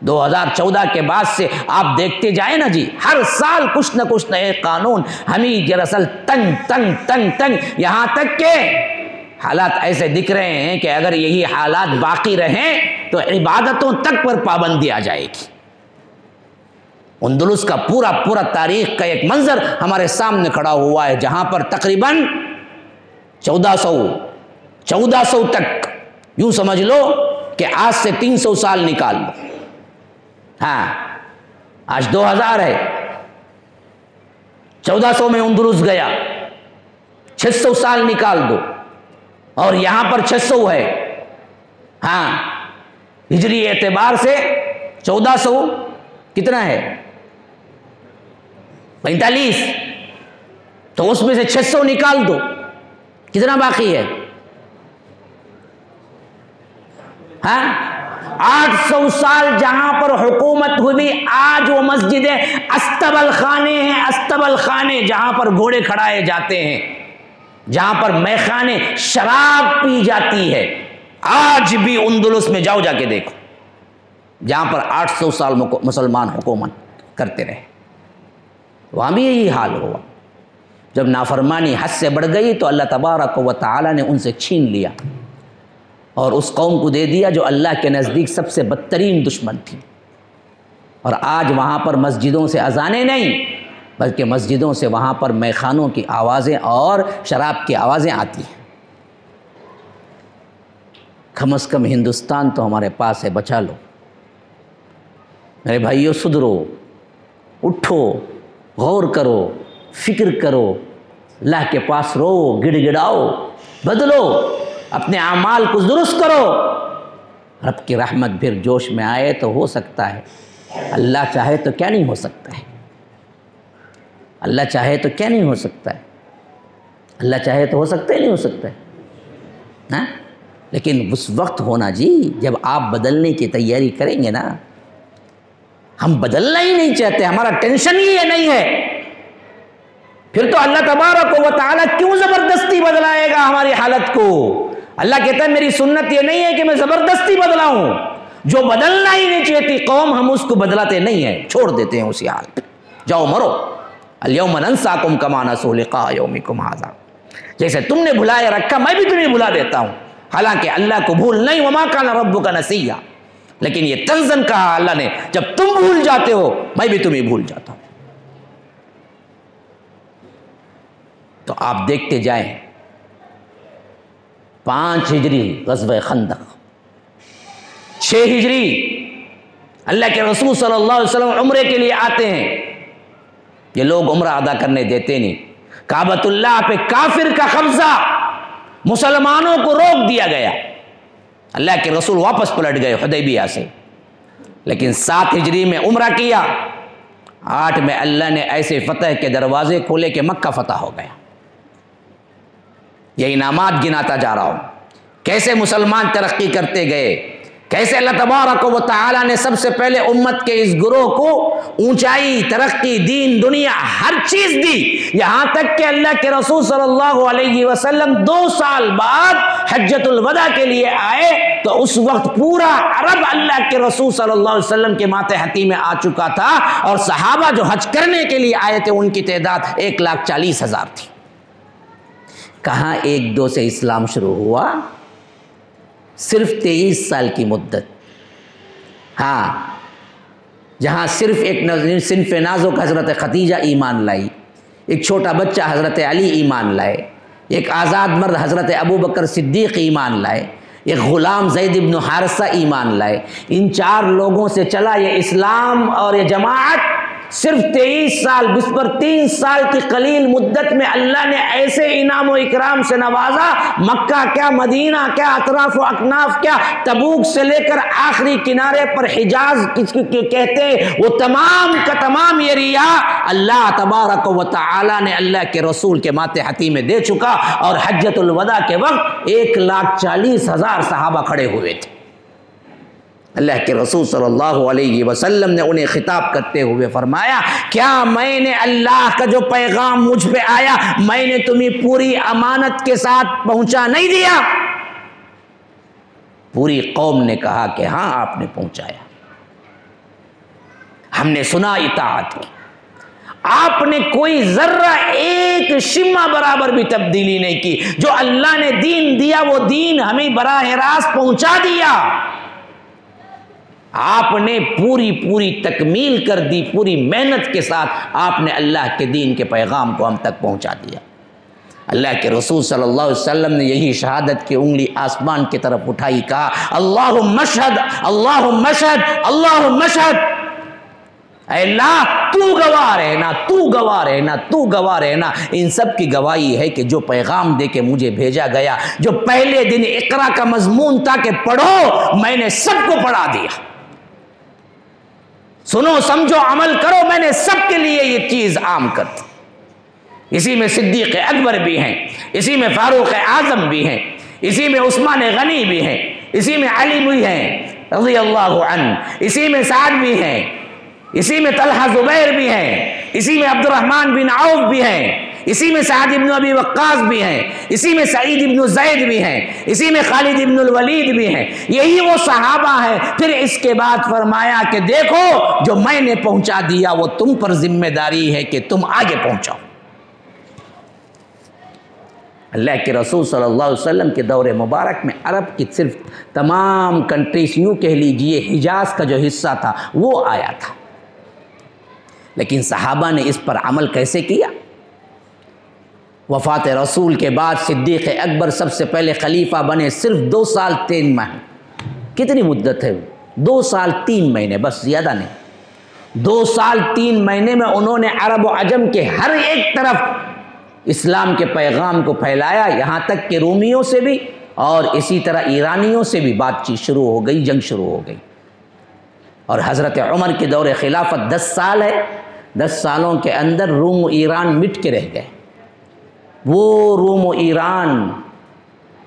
2014 کے بعد سے آپ دیکھتے جائیں نا جی، ہر سال کچھ نہ کچھ نئے قانون، ہمیں دراصل تنگ یہاں تک کہ حالات ایسے دکھ رہے ہیں کہ اگر یہی حالات باقی رہیں تو عبادتوں تک پر پابندی آ جائے گی۔ اندلس کا پورا تاریخ کا ایک منظر ہمارے سامنے کھڑا ہوا ہے، جہاں پر تقریباً 1400 تک، یوں سمجھ لو کہ آج سے 300 سال نکال لو، ہاں آج 2000 ہے، 1400 میں اندلس گیا، 600 سال نکال دو، اور یہاں پر 600 ہے، ہاں ہجری اعتبار سے 1400 کتنا ہے؟ 45، تو اس میں سے 600 نکال دو، کتنا باقی ہے؟ ہاں 800 سال جہاں پر حکومت ہوئی، آج وہ مسجدیں استبل خانے ہیں، استبل خانے جہاں پر گھوڑے کھڑائے جاتے ہیں، جہاں پر میخانے شراب پی جاتی ہے، آج بھی اندلس میں جاؤ جا کے دیکھو، جہاں پر 800 سال مسلمان حکومت کرتے رہے، وہاں بھی یہی حال ہوا۔ جب نافرمانی حد سے بڑھ گئی تو اللہ تبارک و تعالی نے ان سے چھین لیا اور اس قوم کو دے دیا جو اللہ کے نزدیک سب سے بدترین دشمن تھی۔ اور آج وہاں پر مسجدوں سے اذانیں نہیں بلکہ مسجدوں سے وہاں پر میخانوں کی آوازیں اور شراب کی آوازیں آتی ہیں۔ کم از کم ہندوستان تو ہمارے پاس ہے، بچا لو۔ میرے بھائیو سدھرو، اٹھو، غور کرو، فکر کرو، اللہ کے پاس رو، گڑ گڑاؤ، بدلو، اپنے اعمال کو درست کرو۔ رب کی رحمت پھر جوش میں آئے تو ہو سکتا ہے، اللہ چاہے تو کیا نہیں ہو سکتا ہے، اللہ چاہے تو کیا نہیں ہو سکتا ہے، اللہ چاہے تو ہو سکتا ہے نہیں ہو سکتا ہے، ہاں؟ لیکن اس وقت ہونا جی جب آپ بدلنے کی تیاری کریں گے نا۔ ہم بدلنا ہی نہیں چاہتے، ہمارا ٹینشن ہی یہ نہیں ہے، پھر تو اللہ تبارک و تعالیٰ کیوں زبردستی بدلائے گا ہماری حالت کو؟ اللہ کہتا ہے میری سنت یہ نہیں ہے کہ میں زبردستی بدلاؤں، جو بدلنا ہی نہیں چاہتی قوم ہم اس کو بدلاتے نہیں ہیں، چھوڑ دیتے ہیں اسی حال پہ، جاؤ مرو۔ الیوم ننساکم کما نسوا لقاء یومکم ھذا، جیسے تم نے بھلائے رکھا میں بھی تمہیں بھلا دیتا ہوں، حالانکہ اللہ کو بھول نہیں، وما کان ربک نسیا، لیکن یہ تنزن کہا اللہ نے جب تم بھول جاتے ہو میں بھی تمہیں بھول جاتا ہوں۔ تو آپ دیکھتے جائیں 5 ہجری غزوہ خندق، 6 ہجری اللہ کے رسول صلی اللہ علیہ وسلم عمرے کے لیے آتے ہیں، یہ لوگ عمرہ ادا کرنے دیتے نہیں، کعبۃ اللہ پہ کافر کا قبضہ، مسلمانوں کو روک دیا گیا، اللہ کے رسول واپس پلٹ گئے حدیبیہ سے، لیکن 7 ہجری میں عمرہ کیا، 8 میں اللہ نے ایسے فتح کے دروازے کھولے کہ مکہ فتح ہو گیا۔ یہ انعامات گناتا جا رہا ہوں، کیسے مسلمان ترقی کرتے گئے، کیسے اللہ تبارک و تعالیٰ نے سب سے پہلے امت کے اس گروہ کو اونچائی، ترقی، دین، دنیا، ہر چیز دی، یہاں تک کہ اللہ کے رسول صلی اللہ علیہ وسلم 2 سال بعد حجۃ الوداع کے لیے آئے تو اس وقت پورا عرب اللہ کے رسول صلی اللہ علیہ وسلم کے ماتحتی میں آ چکا تھا، اور صحابہ جو حج کرنے کے لیے آئے تھے ان کی تعداد 1,40,000 تھی۔ کہاں 1-2 سے اسلام شروع ہوا؟ صرف 23 سال کی مدت، ہاں، جہاں صرف ایک صنف نازک حضرت خدیجہ ایمان لائی، ایک چھوٹا بچہ حضرت علی ایمان لائے، ایک آزاد مرد حضرت ابو بکر صدیق ایمان لائے، ایک غلام زید بن حارثہ ایمان لائے، ان 4 لوگوں سے چلا یہ اسلام اور یہ جماعت۔ صرف 23 سال، اس پر 3 سال کی قلیل مدت میں اللہ نے ایسے انعام و اکرام سے نوازا، مکہ کیا، مدینہ کیا، اطراف و اکناف کیا، تبوک سے لے کر آخری کنارے پر حجاز کس کو کہتے ہیں، وہ تمام کا تمام ایریا اللہ تبارک و تعالی نے اللہ کے رسول کے ماتحتی میں دے چکا، اور حجۃ الوداع کے وقت 1,40,000 صحابہ کھڑے ہوئے تھے۔ اللہ کے رسول صلی اللہ علیہ وسلم نے انہیں خطاب کرتے ہوئے فرمایا، کیا میں نے اللہ کا جو پیغام مجھ پہ آیا میں نے تمہیں پوری امانت کے ساتھ پہنچا نہیں دیا؟ پوری قوم نے کہا کہ ہاں آپ نے پہنچایا، ہم نے سنا، اطاعت کی، آپ نے کوئی ذرہ ایک شمع برابر بھی تبدیلی نہیں کی، جو اللہ نے دین دیا وہ دین ہمیں براہ راست پہنچا دیا، آپ نے پوری تکمیل کر دی، پوری محنت کے ساتھ آپ نے اللہ کے دین کے پیغام کو ہم تک پہنچا دیا۔ اللہ کے رسول صلی اللہ علیہ وسلم نے یہی شہادت کی انگلی آسمان کی طرف اٹھائی، کہا اللہم اشہد، اللہم اشہد، اللہم اشہد، اے اللہ تو گواہ رہنا، تو گواہ رہنا، تو گواہ رہنا۔ ان سب کی گواہی ہے کہ جو پیغام دے کے مجھے بھیجا گیا، جو پہلے دن اقرا کا مضمون تھا کہ پڑھو، میں نے سب کو پڑھا دیا، سنو سمجھو عمل کرو، میں نے سب کے لیے یہ چیز عام کر دی۔ اسی میں صدیق اکبر بھی ہیں، اسی میں فاروق اعظم بھی ہیں، اسی میں عثمان غنی بھی ہیں، اسی میں علی بھی ہیں، رضی اللہ عنہ، اسی میں سعد بھی ہیں، اسی میں طلحہ زبیر بھی ہیں، اسی میں عبد الرحمن بن عوف بھی ہیں، اسی میں سعد ابن ابی وقاص بھی ہیں، اسی میں سعید ابن زید بھی ہیں، اسی میں خالد ابن الولید بھی ہیں، یہی وہ صحابہ ہیں۔ پھر اس کے بعد فرمایا کہ دیکھو جو میں نے پہنچا دیا وہ تم پر ذمہ داری ہے کہ تم آگے پہنچاؤ۔ اللہ کے رسول صلی اللہ علیہ وسلم کے دور مبارک میں عرب کی صرف تمام کنٹریز، یوں کہہ لیجئے حجاز کا جو حصہ تھا وہ آیا تھا، لیکن صحابہ نے اس پر عمل کیسے کیا؟ وفات رسول کے بعد صدیق اکبر سب سے پہلے خلیفہ بنے، صرف 2 سال 3 ماہ، کتنی مدت ہے؟ 2 سال 3 مہینے، بس زیادہ نہیں۔ 2 سال 3 مہینے میں انہوں نے عرب و عجم کے ہر ایک طرف اسلام کے پیغام کو پھیلایا، یہاں تک کہ رومیوں سے بھی اور اسی طرح ایرانیوں سے بھی بات چیت شروع ہو گئی، جنگ شروع ہو گئی۔ اور حضرت عمر کے دور خلافت 10 سال ہے، 10 سالوں کے اندر روم و ایران مٹ کے رہ گئے۔ وہ روم و ایران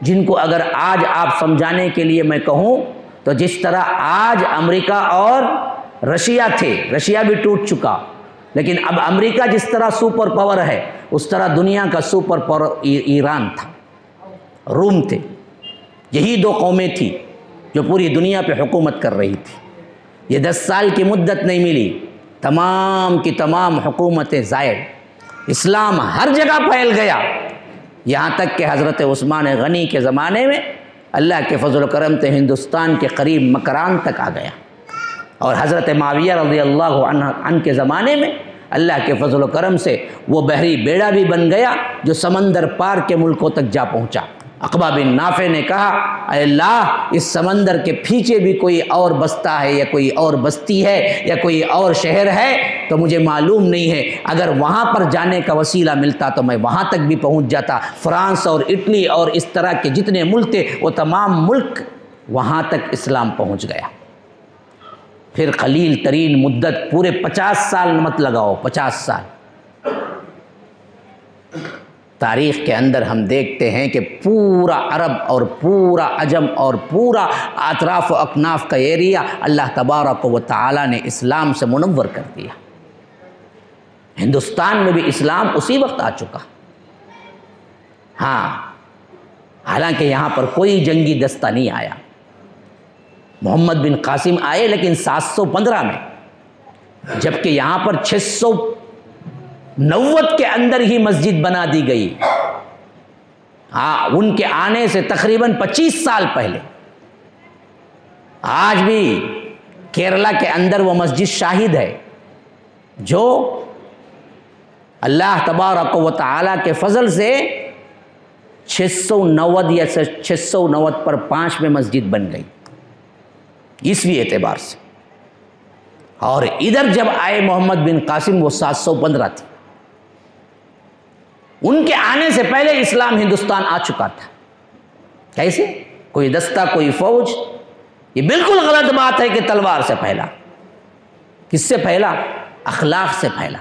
جن کو اگر آج آپ سمجھانے کے لیے میں کہوں تو جس طرح آج امریکہ اور رشیا تھے، رشیا بھی ٹوٹ چکا، لیکن اب امریکہ جس طرح سپر پاور ہے اس طرح دنیا کا سپر پاور ایران تھا، روم تھے۔ یہی 2 قومیں تھیں جو پوری دنیا پہ حکومت کر رہی تھی۔ یہ 10 سال کی مدت نہیں ملی، تمام کی تمام حکومتیں زائل، اسلام ہر جگہ پھیل گیا، یہاں تک کہ حضرت عثمان غنی کے زمانے میں اللہ کے فضل و کرم سے ہندوستان کے قریب مکران تک آ گیا، اور حضرت معاویہ رضی اللہ عنہ کے زمانے میں اللہ کے فضل و کرم سے وہ بحری بیڑا بھی بن گیا جو سمندر پار کے ملکوں تک جا پہنچا۔ عقبہ بن نافع نے کہا اے اللہ، اس سمندر کے پیچھے بھی کوئی اور بستہ ہے یا کوئی اور بستی ہے یا کوئی اور شہر ہے تو مجھے معلوم نہیں ہے، اگر وہاں پر جانے کا وسیلہ ملتا تو میں وہاں تک بھی پہنچ جاتا۔ فرانس اور اٹلی اور اس طرح کے جتنے ملک تھے وہ تمام ملک وہاں تک اسلام پہنچ گیا۔ پھر قلیل ترین مدت، پورے 50 سال مت لگاؤ، 50 سال تاریخ کے اندر ہم دیکھتے ہیں کہ پورا عرب اور پورا عجم اور پورا اطراف و اکناف کا ایریا اللہ تبارک و تعالی نے اسلام سے منور کر دیا۔ ہندوستان میں بھی اسلام اسی وقت آ چکا، ہاں، حالانکہ یہاں پر کوئی جنگی دستہ نہیں آیا۔ محمد بن قاسم آئے لیکن 715 میں، جبکہ یہاں پر 690 کے اندر ہی مسجد بنا دی گئی، ہاں، ان کے آنے سے تقریباً 25 سال پہلے۔ آج بھی کیرلا کے اندر وہ مسجد شاہد ہے جو اللہ تبارک و تعالی کے فضل سے 690 یا 690 پر 5 میں مسجد بن گئی عیسوی اعتبار سے، اور ادھر جب آئے محمد بن قاسم وہ 715 تھی۔ ان کے آنے سے پہلے اسلام ہندوستان آ چکا تھا۔ کیسے؟ کوئی دستہ، کوئی فوج؟ یہ بالکل غلط بات ہے کہ تلوار سے پھیلا۔ کس سے پھیلا؟ اخلاق سے پھیلا۔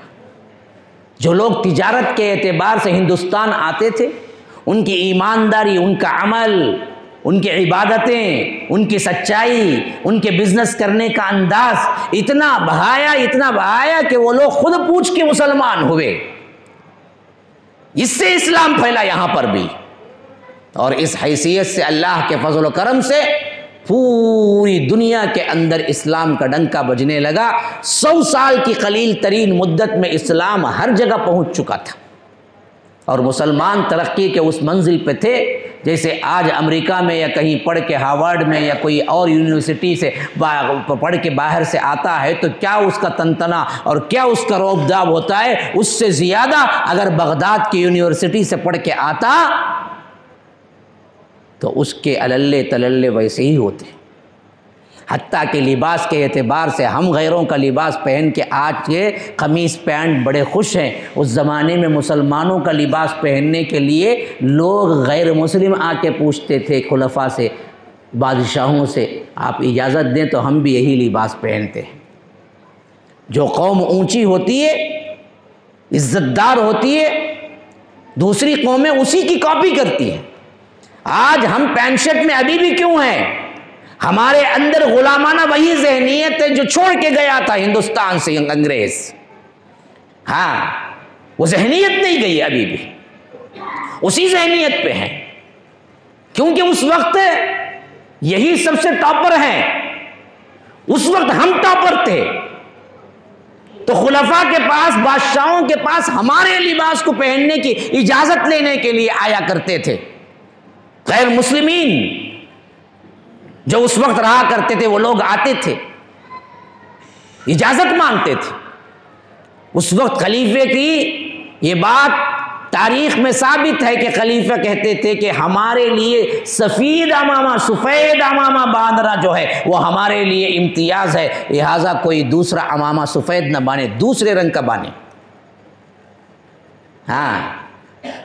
جو لوگ تجارت کے اعتبار سے ہندوستان آتے تھے، ان کی ایمانداری، ان کا عمل، ان کی عبادتیں، ان کی سچائی، ان کے بزنس کرنے کا انداز اتنا بہایا کہ وہ لوگ خود پوچھ کے مسلمان ہوئے۔ اس سے اسلام پھیلا یہاں پر بھی، اور اس حیثیت سے اللہ کے فضل و کرم سے پوری دنیا کے اندر اسلام کا ڈنکا بجنے لگا۔ 100 سال کی قلیل ترین مدت میں اسلام ہر جگہ پہنچ چکا تھا، اور مسلمان ترقی کے اس منزل پہ تھے جیسے آج امریکہ میں یا کہیں پڑھ کے ہارورڈ میں یا کوئی اور یونیورسٹی سے پڑھ کے باہر سے آتا ہے تو کیا اس کا تنتنا اور کیا اس کا روب داب ہوتا ہے، اس سے زیادہ اگر بغداد کی یونیورسٹی سے پڑھ کے آتا تو اس کے اللے تللے ویسے ہی ہوتے۔ حتیٰ کہ لباس کے اعتبار سے ہم غیروں کا لباس پہن کے آج کے قمیص پینٹ بڑے خوش ہیں، اس زمانے میں مسلمانوں کا لباس پہننے کے لیے لوگ غیر مسلم آ کے پوچھتے تھے خلفاء سے، بادشاہوں سے، آپ اجازت دیں تو ہم بھی یہی لباس پہنتے ہیں۔ جو قوم اونچی ہوتی ہے، عزت دار ہوتی ہے، دوسری قومیں اسی کی کاپی کرتی ہیں۔ آج ہم پینٹ شرٹ میں ابھی بھی کیوں ہیں؟ ہمارے اندر غلامانہ وہی ذہنیت ہے جو چھوڑ کے گیا تھا ہندوستان سے انگریز. ہاں وہ ذہنیت نہیں گئی، ابھی بھی اسی ذہنیت پہ ہیں، کیونکہ اس وقت یہی سب سے ٹاپر ہیں. اس وقت ہم ٹاپر تھے تو خلفاء کے پاس، بادشاہوں کے پاس ہمارے لباس کو پہننے کی اجازت لینے کے لیے آیا کرتے تھے. غیر مسلمین جو اس وقت رہا کرتے تھے وہ لوگ آتے تھے، اجازت مانگتے تھے. اس وقت خلیفے کی یہ بات تاریخ میں ثابت ہے کہ خلیفہ کہتے تھے کہ ہمارے لیے سفید امامہ، سفید امامہ باندھنا جو ہے وہ ہمارے لیے امتیاز ہے، لہٰذا کوئی دوسرا امامہ سفید نہ بانے، دوسرے رنگ کا بانے. ہاں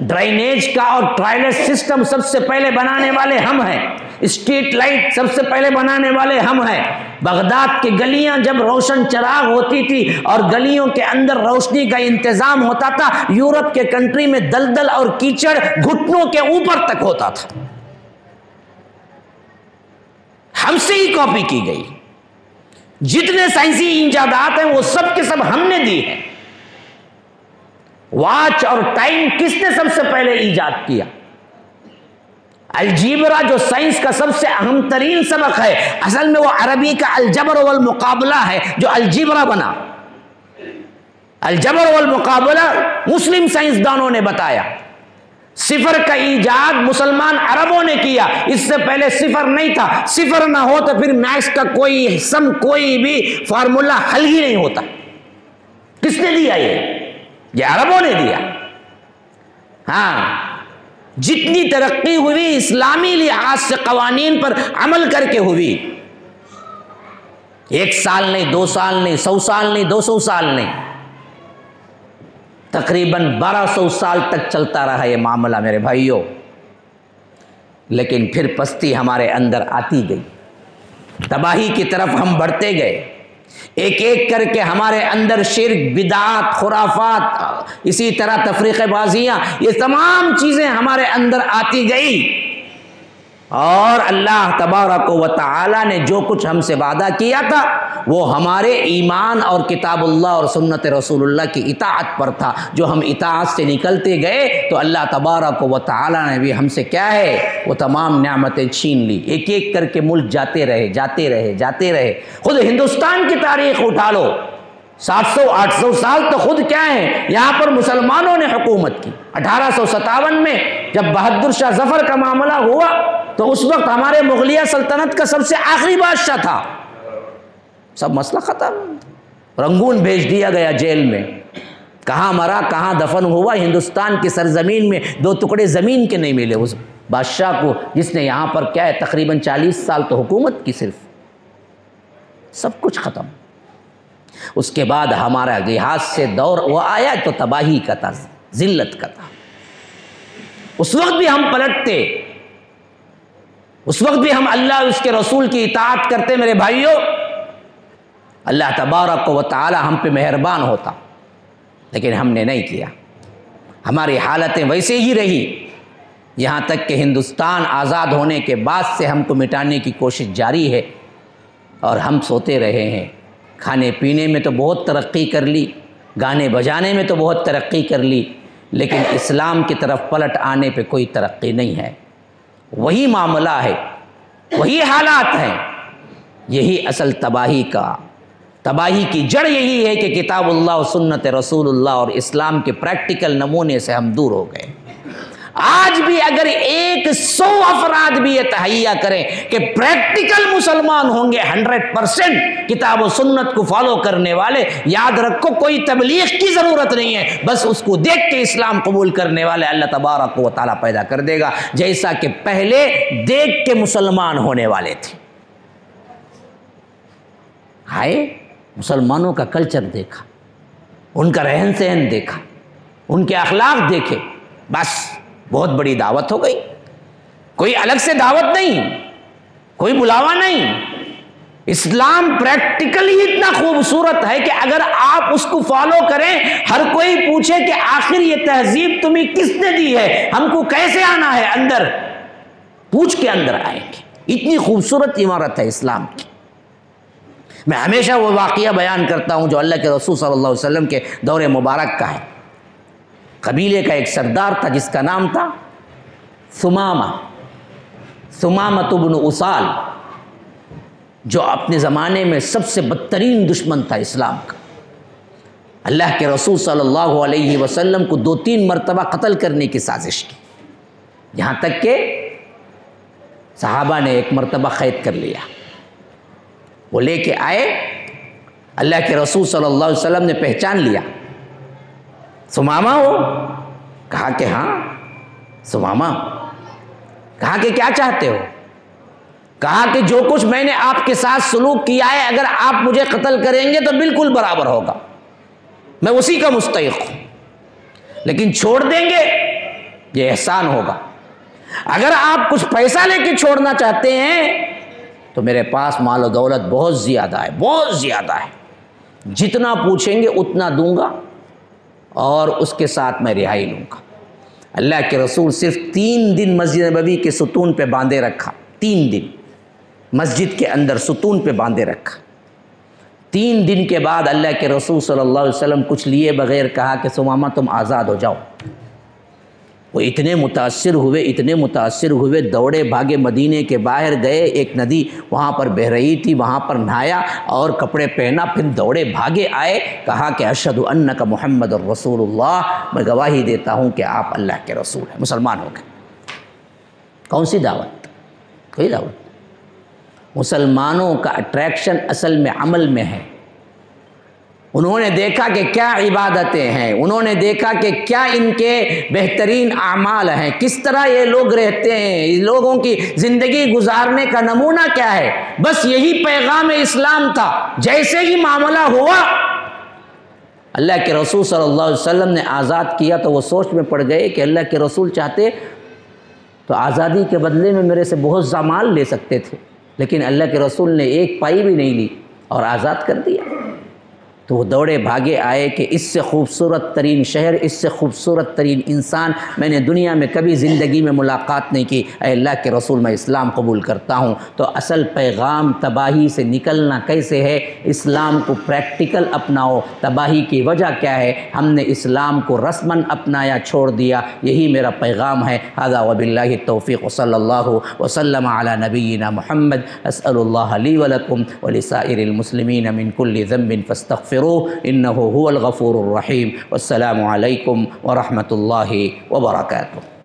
ڈرینیج کا اور ٹوائلٹ سسٹم سب سے پہلے بنانے والے ہم ہیں، اسٹریٹ لائٹ سب سے پہلے بنانے والے ہم ہیں. بغداد کی گلیاں جب روشن چراغ ہوتی تھی اور گلیوں کے اندر روشنی کا انتظام ہوتا تھا، یورپ کے کنٹری میں دلدل اور کیچڑ گھٹنوں کے اوپر تک ہوتا تھا. ہم سے ہی کاپی کی گئی. جتنے سائنسی ایجادات ہیں وہ سب کے سب ہم نے دی ہیں. واچ اور ٹائم کس نے سب سے پہلے ایجاد کیا؟ الجبرا جو سائنس کا سب سے اہم ترین سبق ہے، اصل میں وہ عربی کا الجبر والمقابلہ ہے جو الجبرا بنا. الجبر والمقابلہ مسلم سائنسدانوں نے بتایا. صفر کا ایجاد مسلمان عربوں نے کیا، اس سے پہلے صفر نہیں تھا. صفر نہ ہو تو پھر میتھس کا کوئی سم، کوئی بھی فارمولا حل ہی نہیں ہوتا. کس نے دیا یہ عربوں نے دیا. ہاں جتنی ترقی ہوئی اسلامی لحاظ سے قوانین پر عمل کر کے ہوئی. 1 سال نہیں، 2 سال نہیں، 100 سال نہیں، 200 سال نہیں، تقریباً 1200 سال تک چلتا رہا یہ معاملہ میرے بھائیوں. لیکن پھر پستی ہمارے اندر آتی گئی، تباہی کی طرف ہم بڑھتے گئے. ایک ایک کر کے ہمارے اندر شرک، بدعات، خرافات، اسی طرح تفریق بازیاں، یہ تمام چیزیں ہمارے اندر آتی گئی. اور اللہ تبارک و تعالی نے جو کچھ ہم سے وعدہ کیا تھا وہ ہمارے ایمان اور کتاب اللہ اور سنت رسول اللہ کی اطاعت پر تھا. جو ہم اطاعت سے نکلتے گئے تو اللہ تبارک و تعالی نے بھی ہم سے کیا ہے وہ تمام نعمتیں چھین لی. ایک ایک کر کے ملک جاتے رہے، جاتے رہے، جاتے رہے. خود ہندوستان کی تاریخ اٹھا لو، 700-800 سال تو خود کیا ہے یہاں پر مسلمانوں نے حکومت کی. 1857 میں جب بہادر شاہ ظفر کا معاملہ ہوا تو اس وقت ہمارے مغلیہ سلطنت کا سب سے آخری بادشاہ تھا. سب مسئلہ ختم، رنگون بھیج دیا گیا جیل میں. کہاں مرا، کہاں دفن ہوا، ہندوستان کی سرزمین میں 2 ٹکڑے زمین کے نہیں ملے اس بادشاہ کو جس نے یہاں پر کیا ہے تقریباً 40 سال تو حکومت کی. صرف سب کچھ ختم. اس کے بعد ہمارا لحاظ سے دور وہ آیا تو تباہی کا تھا، ذلت کا تھا. اس وقت بھی ہم پلٹتے، اس وقت بھی ہم اللہ اس کے رسول کی اطاعت کرتے. میرے بھائیوں اللہ تبارک و تعالی ہم پہ مہربان ہوتا، لیکن ہم نے نہیں کیا. ہماری حالتیں ویسے ہی رہی یہاں تک کہ ہندوستان آزاد ہونے کے بعد سے ہم کو مٹانے کی کوشش جاری ہے اور ہم سوتے رہے ہیں. کھانے پینے میں تو بہت ترقی کر لی، گانے بجانے میں تو بہت ترقی کر لی، لیکن اسلام کی طرف پلٹ آنے پہ کوئی ترقی نہیں ہے. وہی معاملہ ہے، وہی حالات ہیں. یہی اصل تباہی کی جڑ یہی ہے کہ کتاب اللہ و سنت رسول اللہ اور اسلام کے پریکٹیکل نمونے سے ہم دور ہو گئے. آج بھی اگر 100 افراد بھی یہ تہیہ کریں کہ پریکٹیکل مسلمان ہوں گے 100% کتاب و سنت کو فالو کرنے والے، یاد رکھو کوئی تبلیغ کی ضرورت نہیں ہے، بس اس کو دیکھ کے اسلام قبول کرنے والے اللہ تبارک و تعالیٰ پیدا کر دے گا، جیسا کہ پہلے دیکھ کے مسلمان ہونے والے تھے. ہائے مسلمانوں کا کلچر دیکھا، ان کا رہن سہن دیکھا، ان کے اخلاق دیکھے، بس بہت بڑی دعوت ہو گئی. کوئی الگ سے دعوت نہیں، کوئی بلاوا نہیں. اسلام پریکٹیکلی اتنا خوبصورت ہے کہ اگر آپ اس کو فالو کریں، ہر کوئی پوچھے کہ آخر یہ تہذیب تمہیں کس نے دی ہے، ہم کو کیسے آنا ہے اندر، پوچھ کے اندر آئیں گے. اتنی خوبصورت عمارت ہے اسلام کی۔ میں ہمیشہ وہ واقعہ بیان کرتا ہوں جو اللہ کے رسول صلی اللہ علیہ وسلم کے دور مبارک کا ہے۔ قبیلے کا ایک سردار تھا جس کا نام تھا ثمامہ بن اسال، جو اپنے زمانے میں سب سے بدترین دشمن تھا اسلام کا۔ اللہ کے رسول صلی اللہ علیہ وسلم کو 2-3 مرتبہ قتل کرنے کی سازش کی، یہاں تک کہ صحابہ نے ایک مرتبہ قید کر لیا۔ وہ لے کے آئے، اللہ کے رسول صلی اللہ علیہ وسلم نے پہچان لیا، ثمامہ ہو؟ کہا کہ ہاں ثمامہ۔ کہا کہ کیا چاہتے ہو؟ کہا کہ جو کچھ میں نے آپ کے ساتھ سلوک کیا ہے، اگر آپ مجھے قتل کریں گے تو بالکل برابر ہوگا، میں اسی کا مستحق ہوں، لیکن چھوڑ دیں گے یہ احسان ہوگا۔ اگر آپ کچھ پیسہ لے کے چھوڑنا چاہتے ہیں تو میرے پاس مال و دولت بہت زیادہ ہے، بہت زیادہ ہے، جتنا پوچھیں گے اتنا دوں گا اور اس کے ساتھ میں رہائی لوں گا۔ اللہ کے رسول صرف 3 دن مسجد نبوی کے ستون پہ باندھے رکھا، 3 دن مسجد کے اندر ستون پہ باندھے رکھا۔ 3 دن کے بعد اللہ کے رسول صلی اللہ علیہ وسلم کچھ لیے بغیر کہا کہ ثمامہ تم آزاد ہو جاؤ۔ وہ اتنے متاثر ہوئے، دوڑے بھاگے مدینے کے باہر گئے، ایک ندی وہاں پر بہہ رہی تھی، وہاں پر نہایا اور کپڑے پہنا، پھر دوڑے بھاگے آئے، کہا کہ اشہد انک محمد الرسول اللہ، میں گواہی دیتا ہوں کہ آپ اللہ کے رسول ہیں، مسلمان ہو گئے۔ کون سی دعوت؟ کوئی دعوت۔ مسلمانوں کا اٹریکشن اصل میں عمل میں ہے۔ انہوں نے دیکھا کہ کیا عبادتیں ہیں، انہوں نے دیکھا کہ کیا ان کے بہترین اعمال ہیں، کس طرح یہ لوگ رہتے ہیں، لوگوں کی زندگی گزارنے کا نمونہ کیا ہے۔ بس یہی پیغام اسلام تھا۔ جیسے ہی معاملہ ہوا، اللہ کے رسول صلی اللہ علیہ وسلم نے آزاد کیا تو وہ سوچ میں پڑ گئے کہ اللہ کے رسول چاہتے تو آزادی کے بدلے میں میرے سے بہت سا مال لے سکتے تھے، لیکن اللہ کے رسول نے ایک پائی بھی نہیں لی اور آزاد کر دیا۔ تو وہ دوڑے بھاگے آئے کہ اس سے خوبصورت ترین شہر، اس سے خوبصورت ترین انسان میں نے دنیا میں کبھی زندگی میں ملاقات نہیں کی، اے اللہ کے رسول میں اسلام قبول کرتا ہوں۔ تو اصل پیغام تباہی سے نکلنا کیسے ہے، اسلام کو پریکٹیکل اپناؤ۔ تباہی کی وجہ کیا ہے؟ ہم نے اسلام کو رسماً اپنایا، چھوڑ دیا، یہی میرا پیغام ہے۔ ھذا وباللہ التوفیق، صلی اللہ وسلم علی نبینا محمد۔ اسأل اللہ لی ولکم ولسائر المسلمین من کل ذنب فاستغفروه انه هو الغفور الرحیم۔ والسلام علیکم ورحمۃ اللہ وبرکاتہ۔